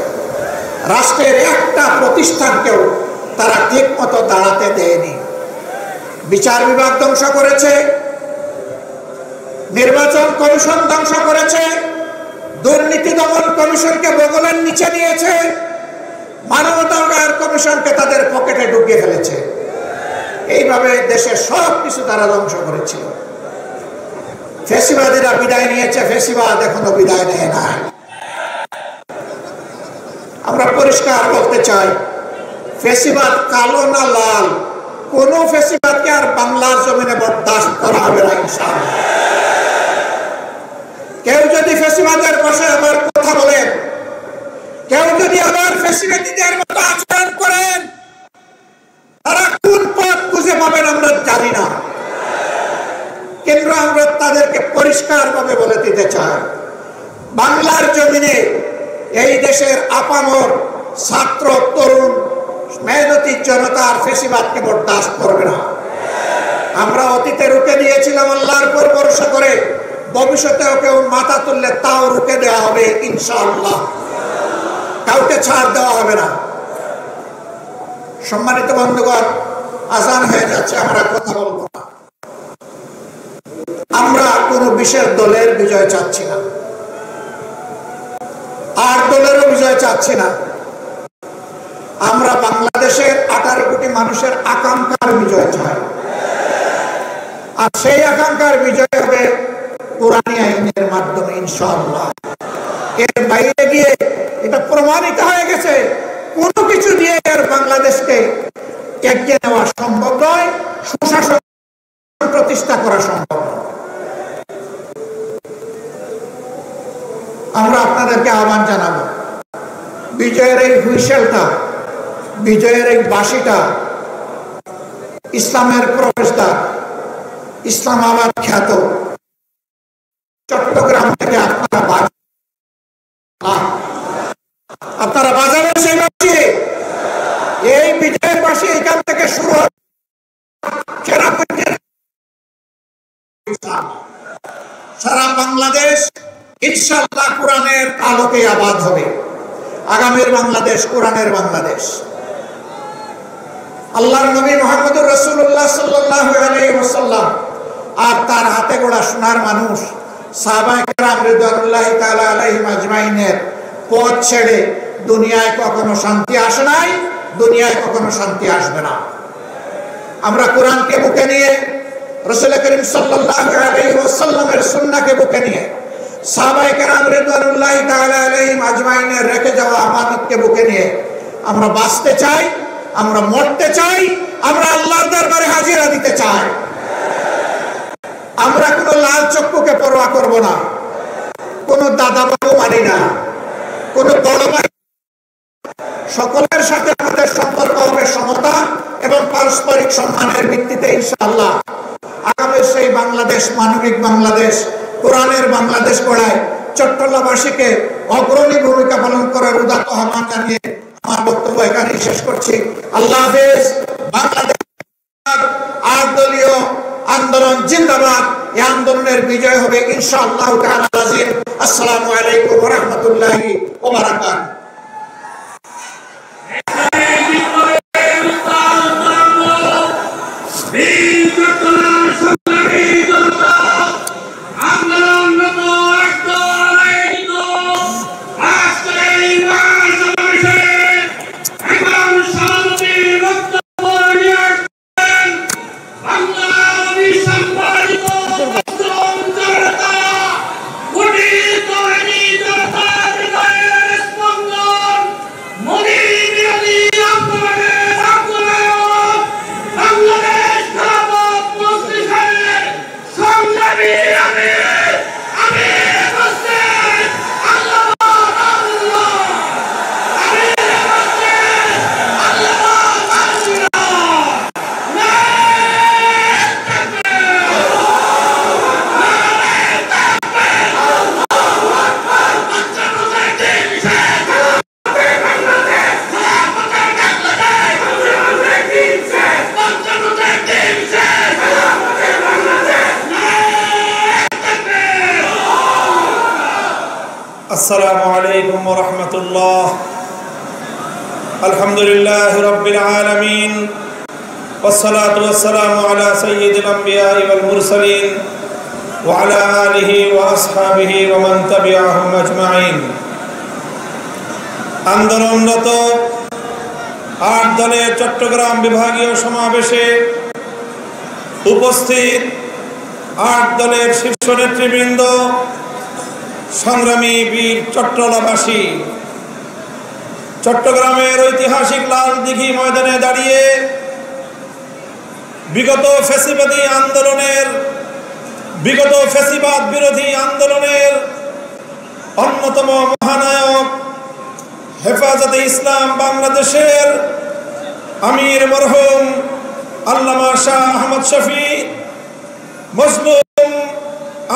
I: রাষ্ট্রের একটা প্রতিষ্ঠানকেও তারা ঠিক মতো দাঁড়াতে দেয়নি। বিচার বিভাগ ধ্বংস করেছে, নির্বাচন কমিশন ধ্বংস করেছে, দুর্নীতি দমন কমিশনকে বগলের নিচে নিয়েছে, মানবাধিকার কমিশনকে তাদের পকেটে ঢুকিয়ে ফেলেছে। এইভাবে দেশের সব কিছু তারা ধ্বংস করেছিল। ফেসিবাদীরা বিদায় নিয়েছে, ফেসিবাদ এখনো বিদায় নেয় না। আমরা পরিষ্কার বলতে চাই, ফেসিবাদ কালো না লাল, কোন ফেসিবাদকে আর বাংলার জমিনে বরদাস্ত করা হবে না ইনশাআল্লাহ। কেউ যদি ফেসিবাদের পাশে আবার কথা বলেন, কেউ যদি আবার ফেসিবাদীদের মতো আচরণ করেন, তারা কোন পথ খুঁজে পাবেন আমরা জানি না, কিন্তু আমরা তাদেরকে পরিষ্কার ভাবে বলে দিতে চাই, বাংলার জমিনে এই দেশের আপামর ছাত্র, তরুণ, মেহনতি জনতার ফেসিবাদকে বরদাস্ত করবে না। আমরা অতীতে রুখে দিয়েছিলাম আল্লাহর উপর ভরসা করে, ভবিষ্যতেও কেউ মাথা তুললে তাও রুখে দেওয়া হবে ইনশাআল্লাহ, কাউকে ছাড় দেওয়া হবে না। সম্মানিত বন্ধুগণ, আজান হয়ে যাচ্ছে, আমরা কথা বলবো না। আমরা কোন বিশেষ দলের বিজয় চাচ্ছি না, আর দলেরও বিজয় চাচ্ছি না। আমরা বাংলাদেশের 18 কোটি মানুষের আকাঙ্ক্ষার বিজয় চাই, আর সেই আকাঙ্ক্ষার বিজয় হবে কোরআনী আইনের মাধ্যমে ইনশাআল্লাহ। এর বাইরে গিয়ে এটা প্রমাণিত হয়ে গেছে, কোনো কিছু দিয়ে আর বাংলাদেশকে এগিয়ে নেওয়া সম্ভব নয়, সুশাসন প্রতিষ্ঠা করা সম্ভব নয়। আমরা আপনাদেরকে আহ্বান জানাবো, বিজয়ের এই হুইসেলটা, বিজয়ের এই বাঁশিটা ইসলামের প্রবেশদ্বার,
B: ইসলামাবাদ খ্যাত চট্টগ্রাম থেকে আপনারা বাজাবেন সেই বাসী, এই বিজয়ের বাসী এখান থেকে শুরু হয়। সারা বাংলাদেশ ইনশাআল্লাহ কোরআনের আলোকে আবাদ হবে। আগামীর বাংলাদেশ কোরআনের বাংলাদেশ। আল্লাহর নবী মুহাম্মদুর রাসূলুল্লাহ সাল্লাল্লাহু আলাইহি ওয়াসাল্লাম আর তার হাতে গড়া সোনার মানুষ সাহাবায়ে কেরাম রিদওয়ানুল্লাহি তাআলা আলাইহিম আজমাইনের পথ ছেড়ে দুনিয়ায় কখনো শান্তি আসে নাই, দুনিয়ায় কখনো শান্তি আসবে না। আমরা কোরআনকে বুকে নিয়ে, রাসূল করিম সাল্লাল্লাহু আলাইহি ওয়াসাল্লামের সুন্নাহকে বুকে নিয়ে, সাহাবায়ে কেরাম রিদওয়ানুল্লাহি তাআলা আলাইহিম আজমাইনের রেখে যাওয়া আমানতকে বুকে নিয়ে আমরা বাঁচতে চাই, আমরা মরতে চাই, আমরা আল্লাহর দরবারে হাজিরা দিতে চাই। আমরা কোনো লাল চক্ষুকে পরোয়া করব না, কোনো দাদা বাবু মানি না, কোনো বড় ভাই, সকলের সাথে আমাদের সম্পর্ক হবে সমতা এবং পারস্পরিক সম্মানের ভিত্তিতে ইনশাআল্লাহ। আগামীর সেই বাংলাদেশ, মানবিক বাংলাদেশ, কোরআনের বাংলাদেশ গড়ায় চট্টগ্রামবাসীকে অগ্রণী ভূমিকা পালন করার উদাত্ত আহ্বান জানিয়ে আমার বক্তব্য এখানে শেষ করছি। আল্লাহ হাফেজ। বাংলাদেশ 8 দলীয় আন্দোলন জিন্দাবাদ। এই আন্দোলনের বিজয় হবে ইনশাআল্লাহ তাআলা আজিম। আসসালামু আলাইকুম ওয়া রাহমাতুল্লাহি ওয়া বারাকাতুহু।
A: আসসালামু আলাইকুম ওয়া রাহমাতুল্লাহ। আলহামদুলিল্লাহি রাব্বিল আলামিন ওয়াস সালাতু ওয়াস সালামু আলা সাইয়্যিদিল আমবিয়া ওয়াল মুরসালিন ওয়া আলা আলিহি ওয়া আসহাবিহি ওয়া মান তাবিআহুম আজমাইন। আন্দোলনরত 8 দলের চট্টগ্রাম বিভাগীয় সমাবেশে উপস্থিত 8 দলের শীর্ষ নেতৃবৃন্দ, সংগ্রামী বীর চট্টলাবাসী, চট্টগ্রামের ঐতিহাসিক লাল দিঘি ময়দানে দাঁড়িয়ে বিগত ফ্যাসিবাদ বিরোধী আন্দোলনের অন্যতম মহানায়ক হেফাজতে ইসলাম বাংলাদেশের আমির মরহুম আল্লামা শাহ আহমদ শফি, মজলুম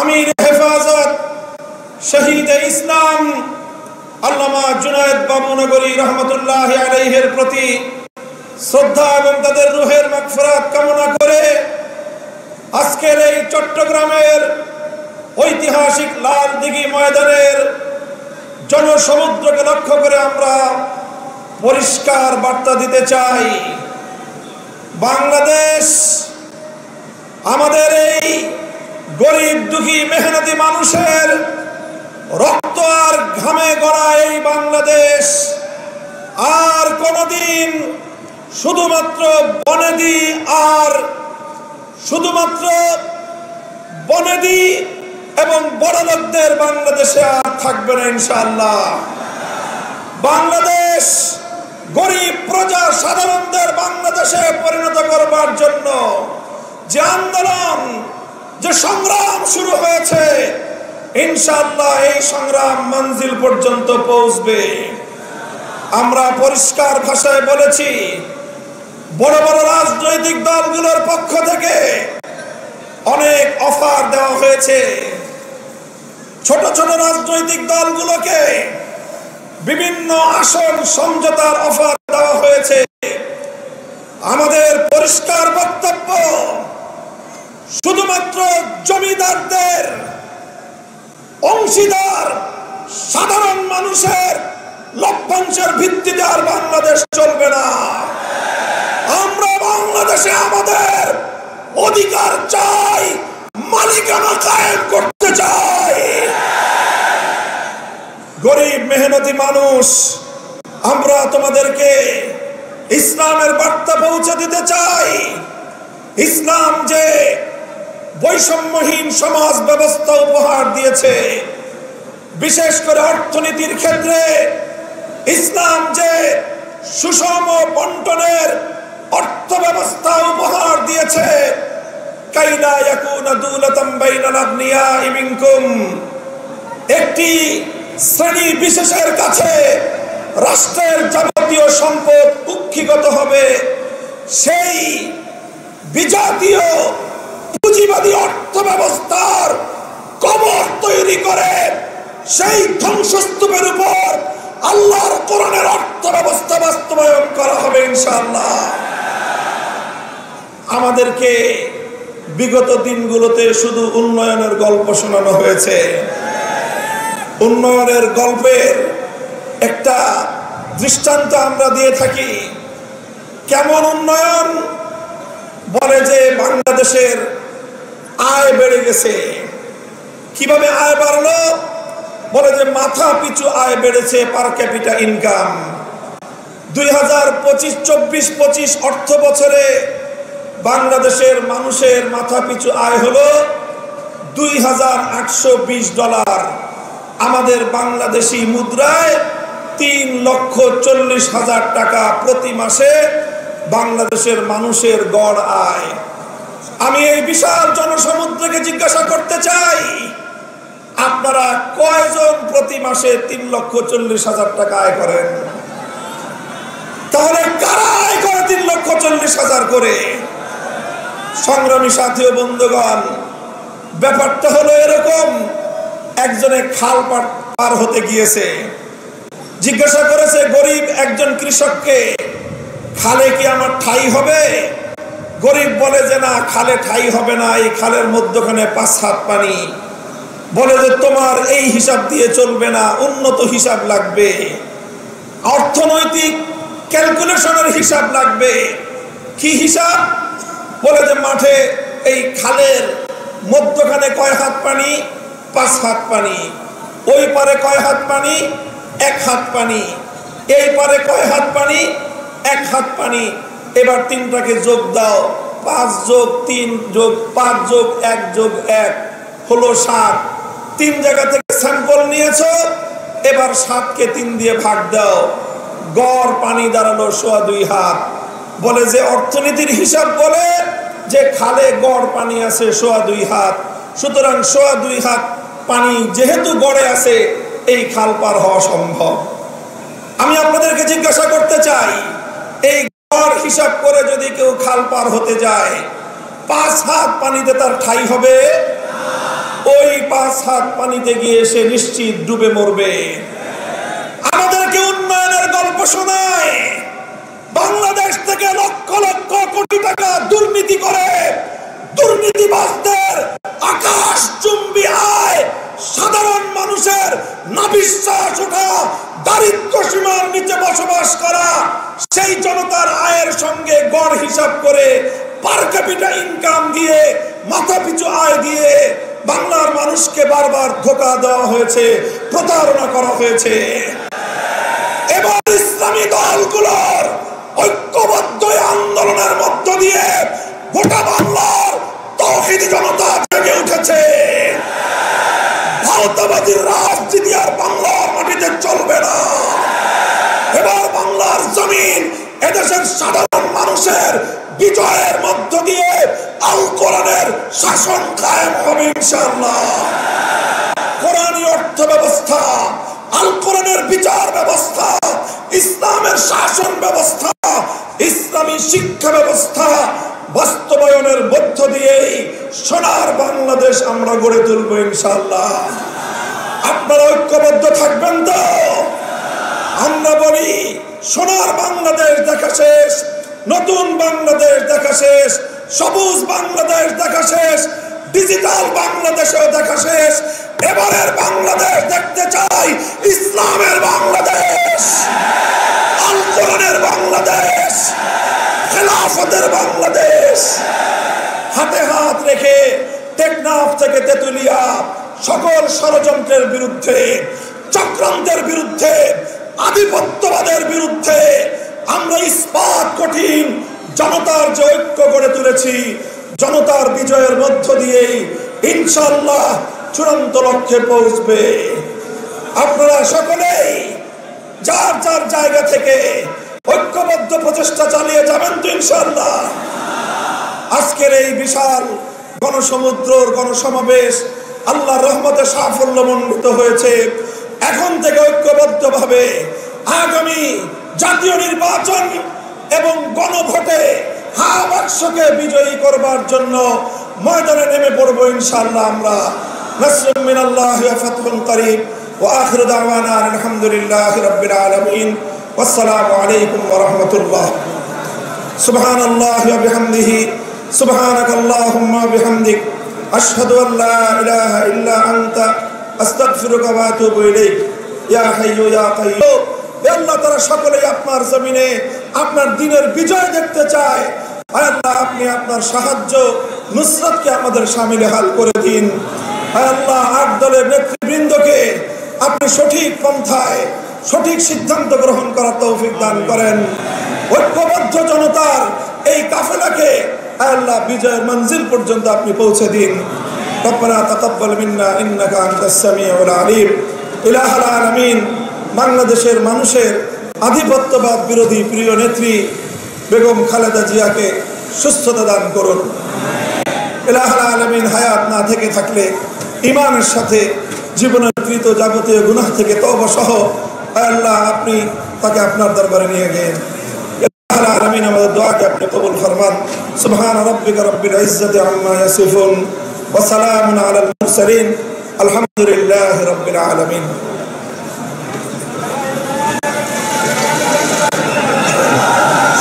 A: আমির হেফাজত শহীদ ইসলাম আল্লামা জুনায়েদ বাবুনগরী রহমতুল্লাহি আলাইহির প্রতি শ্রদ্ধা এবং তাদের রুহের মাগফিরাত কামনা করে আজকের এই চট্টগ্রামের ঐতিহাসিক লাল দিঘি ময়দানের জনসমুদ্রকে লক্ষ্য করে আমরা পরিষ্কার বার্তা দিতে চাই। বাংলাদেশ আমাদের এই গরিব দুঃখী মেহনতি মানুষের রক্ত আর ঘামে গড়া এই বাংলাদেশ আর কোনদিন শুধুমাত্র বনেদি এবং বড়লোকদের বাংলাদেশে আর থাকবে না ইনশাআল্লাহ। বাংলাদেশ গরিব প্রজা সাধারণদের বাংলাদেশে পরিণত করবার জন্য যে আন্দোলন, যে সংগ্রাম শুরু হয়েছে, ইনশাআল্লাহ এই সংগ্রাম মঞ্জিল পর্যন্ত পৌঁছবে। আমরা পরিষ্কার ভাষায় বলেছি, বড় বড় রাজনৈতিক দলগুলোর পক্ষ থেকে
D: অনেক অফার দেওয়া হয়েছে। ছোট ছোট রাজনৈতিক দলগুলোকে বিভিন্ন আসন সমঝোতার অফার দেওয়া হয়েছে। আমাদের পরিষ্কার বক্তব্য, শুধুমাত্র জমিদারদের অংশীদার সাধারণ মানুষের লভ্যাংশের ভিত্তিতে আর বাংলাদেশ চলবে না। আমরা বাংলাদেশে আমাদের অধিকার চাই, মালিকানা কায়েম করতে চাই। গরিব মেহনতি মানুষ, আমরা তোমাদেরকে ইসলামের বার্তা পৌঁছে দিতে চাই। ইসলাম যে বৈষম্যহীন সমাজ ব্যবস্থা উপহার দিয়েছে, বিশেষ করে অর্থনীতির ক্ষেত্রে ইসলাম যে সুষম বন্টনের অর্থ ব্যবস্থা উপহার দিয়েছে, কাইলা ইয়াকুনা দুলাতাম বাইনাল আগনিয়াই মিনকুম, একটি শ্রেণী বিশেষের কাছে রাষ্ট্রের যাবতীয় সম্পদ কুক্ষিগত হবে, সেই বিজাতীয় পুঁজিবাদী অর্থ ব্যবস্থার কবর তৈরি করে সেই ধ্বংসস্তূপের উপর আল্লাহর কোরআনের অর্থ ব্যবস্থা বাস্তবায়ন করা হবে ইনশাআল্লাহ। আমাদেরকে বিগত দিনগুলোতে শুধু উন্নয়নের গল্প শোনানো হয়েছে। উন্নয়নের গল্পের একটা দৃষ্টান্ত আমরা দিয়ে থাকি। কেমন উন্নয়ন? বলে যে বাংলাদেশের আয় বেড়ে গেছে। কিভাবে আয় বাড়লো? বলে যে মাথা পিছু আয় বেড়েছে, পার ক্যাপিটা ইনকাম। 2024-25 অর্থ বছরে বাংলাদেশের মানুষের মাথা পিছু আয় হলো $2,820। আমাদের বাংলাদেশি মুদ্রায় 3,40,000 টাকা প্রতি মাসে বাংলাদেশের মানুষের গড় আয়। আমি এই বিশাল জনসমুদ্রকে জিজ্ঞাসা করতে চাই, আপনারা কয়জন প্রতি মাসে 3,40,000 টাকা আয় করেন? তাহলে কারা আয় করে 3,40,000 করে? সংগ্রামী সাথী ও বন্ধুগণ, ব্যাপারটা হলো এরকম। একজনে খাল পার হতে গিয়েছে, জিজ্ঞাসা করেছে গরিব একজন কৃষককে, খালে কি আমার ঠাই হবে? গরিব বলে যে না, খালে ঠাই হবে না, এই খালের মধ্যখানে 5 হাত পানি। বলে যে তোমার এই হিসাব দিয়ে চলবে না, উন্নত হিসাব লাগবে, অর্থনৈতিক ক্যালকুলেশনের হিসাব লাগবে। কি হিসাব? বলে যে মাঠে এই খালের মধ্যখানে কয় হাত পানি? 5 হাত পানি। ওই পারে কয় হাত পানি? 1 হাত পানি। এই পারে কয় হাত পানি? 1 হাত পানি। এবার তিনটাকে যোগ দাও, 5 + 3 + 5 + 1 + 1 হলো 7। 3 জায়গা থেকে স্যাম্পল নিয়েছো, এবার 7কে 3 দিয়ে ভাগ দাও, গড় পানি দাঁড়ালো 2.25 হাত। বলে যে অর্থনীতির হিসাব বলে যে খালে গড় পানি আছে 2.25 হাত, সুতরাং 2.25 হাত পানি যেহেতু গড়ে আছে, এই খাল পার হওয়া সম্ভব। আমি আপনাদেরকে জিজ্ঞাসা করতে চাই, এই গড় হিসাব করে যদি কেউ খাল পার হতে যায়, 5 হাত পানিতে তার ঠাই হবে? ওই 5 হাত পানিতে গিয়ে সে নিশ্চিত ডুবে মরবে। আমাদেরকে উন্নয়নের গল্প শোনায়, বাংলাদেশ থেকে লক্ষ লক্ষ কোটি টাকা দুর্নীতি করে দুর্নীতিবাজদের আকাশচুম্বী আয়, সাধারণ মানুষের নাভিশ্বাস ওঠা, দারিদ্র সীমার নিচে বসবাস করা সেই জনতার আয়ের সঙ্গে গড় হিসাব করে পার ক্যাপিটা ইনকাম দিয়ে, মাথা পিছু আয় দিয়ে বাংলার মানুষকে বারবার ধোঁকা দেওয়া হয়েছে, প্রতারণা করা হয়েছে। এবার ইসলামী দলগুলোর ঐক্যবদ্ধ আন্দোলনের মধ্য দিয়ে গোটা বাংলার তৌহিদি জনতা জেগে উঠেছে। ভারতবাদীর রাজনীতি আর বাংলার মাটিতে চলবে না। এবার বাংলার জমিন, এদেশের সাধারণ মানুষের বিজয়ের মধ্য দিয়ে আল কোরআনের শাসন কায়েম হবে ইনশাআল্লাহ। কোরআনী অর্থ ব্যবস্থা, আল কোরআনের বিচার ব্যবস্থা, ইসলামের শাসন ব্যবস্থা, ইসলামী শিক্ষা ব্যবস্থা বাস্তবায়নের মধ্য দিয়েই সোনার বাংলাদেশ আমরা গড়ে তুলবো ইনশাআল্লাহ। আপনারা ঐক্যবদ্ধ থাকবেন তো? আমরা বলি সোনার বাংলাদেশ দেখা শেষ, নতুন বাংলাদেশ দেখা শেষ, সবুজ বাংলাদেশ দেখা শেষ, ডিজিটাল বাংলাদেশও দেখা শেষ। এবারের বাংলাদেশ দেখতে চাই ইসলামের বাংলাদেশ, আল কোরআনের বাংলাদেশ, খেলাফতের বাংলাদেশ। হাতে হাত রেখে টেকনাফ থেকে তেতুলিয়া সকল ষড়যন্ত্রের বিরুদ্ধে, চক্রান্তের বিরুদ্ধে, আধিপত্যবাদের বিরুদ্ধে আমরা ইস্পাত কঠিন জনতার যে ঐক্য গড়ে তুলেছি, জনতার বিজয়ের মধ্য দিয়েই ইনশাআল্লাহ চূড়ান্ত লক্ষ্যে পৌঁছবে। আপনারা সকলেই যার যার জায়গা থেকে ঐক্যবদ্ধ প্রচেষ্টা চালিয়ে যাবেন তো ইনশাআল্লাহ। আজকের এই বিশাল গণসমুদ্রর গণসমাবেশ আল্লাহর রহমতে সাফল্যমণ্ডিত হয়েছে। এখন থেকে ঐক্যবদ্ধভাবে আগামী জাতীয় নির্বাচন এবং গণভোটে হা বাক্সকে বিজয়ী করবার জন্য ময়দানে নেমে পড়বো ইনশাআল্লাহ। আমরা নাসরুম মিনাল্লাহি ওয়া ফাতহুন করিব ওয়া আখিরু দাওয়ানা আলহামদুলিল্লাহি রাব্বিল আলামিন। ওয়াসসালামু আলাইকুম ওয়া রাহমাতুল্লাহ। সুবহানাল্লাহি ওয়া বিহামদিহি সুবহানাকাল্লাহুম্মা ওয়া বিহামদিক আশহাদু আল লা ইলাহা ইল্লা আনতা আস্তাগফিরুকা ওয়া আতুবু ইলাইক। ইয়া হাইয়্যু ইয়া কাইয়্যুম। আল্লাহ তারা সকলেই আপনার জমিনে আপনার দ্বীনের বিজয় দেখতে চায়। আল্লাহ আপনি আপনার সাহায্য নুসরাতকে আমাদের শামিলে হাল করে দিন। আল্লাহ আট দলের নেতৃবৃন্দকে আপনি সঠিক পন্থায় সঠিক সিদ্ধান্ত গ্রহণ করার তৌফিক দান করেন। ঐক্যবদ্ধ জনতার এই কাফেলাকে আল্লাহ বিজয়ের মঞ্জিল পর্যন্ত আপনি পৌঁছে দিন। রব্বানা তাকাব্বাল মিন্না ইন্নাকা আনতাস সামিউল আলিম। ইলাহুল আলামিন বাংলাদেশের মানুষের আধিপত্যবাদ বিরোধী প্রিয় নেত্রী বেগম খালেদা জিয়াকে সুস্থতা দান করুন। ইলাহুল আলামিন হায়াত না থেকে থাকলে ঈমানের সাথে জীবনের কৃত যাবতীয় গুনাহ থেকে তওবা সহ আল্লাহ আপনি তাকে আপনার দরবারে নিয়ে গেলেন। ইলাহুল আলামিন আমাদের দোয়াকে আপনি কবুল ফরমান। সুবহান রাব্বিকা রাব্বিল ইজ্জাতি আম্মা ইয়াসিফুন ওয়া সালামুন আলাল মুরসালিন আলহামদুলিল্লাহি রাব্বিল আলামিন।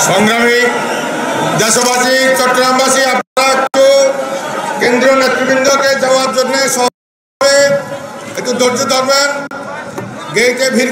K: সংগ্রামী দেশবাসী, চট্টগ্রামবাসী, আপনারা একটু কেন্দ্রীয় নেতৃবৃন্দকে যাওয়ার জন্য একটু ধৈর্য ধরবেন। গেটে ভিড়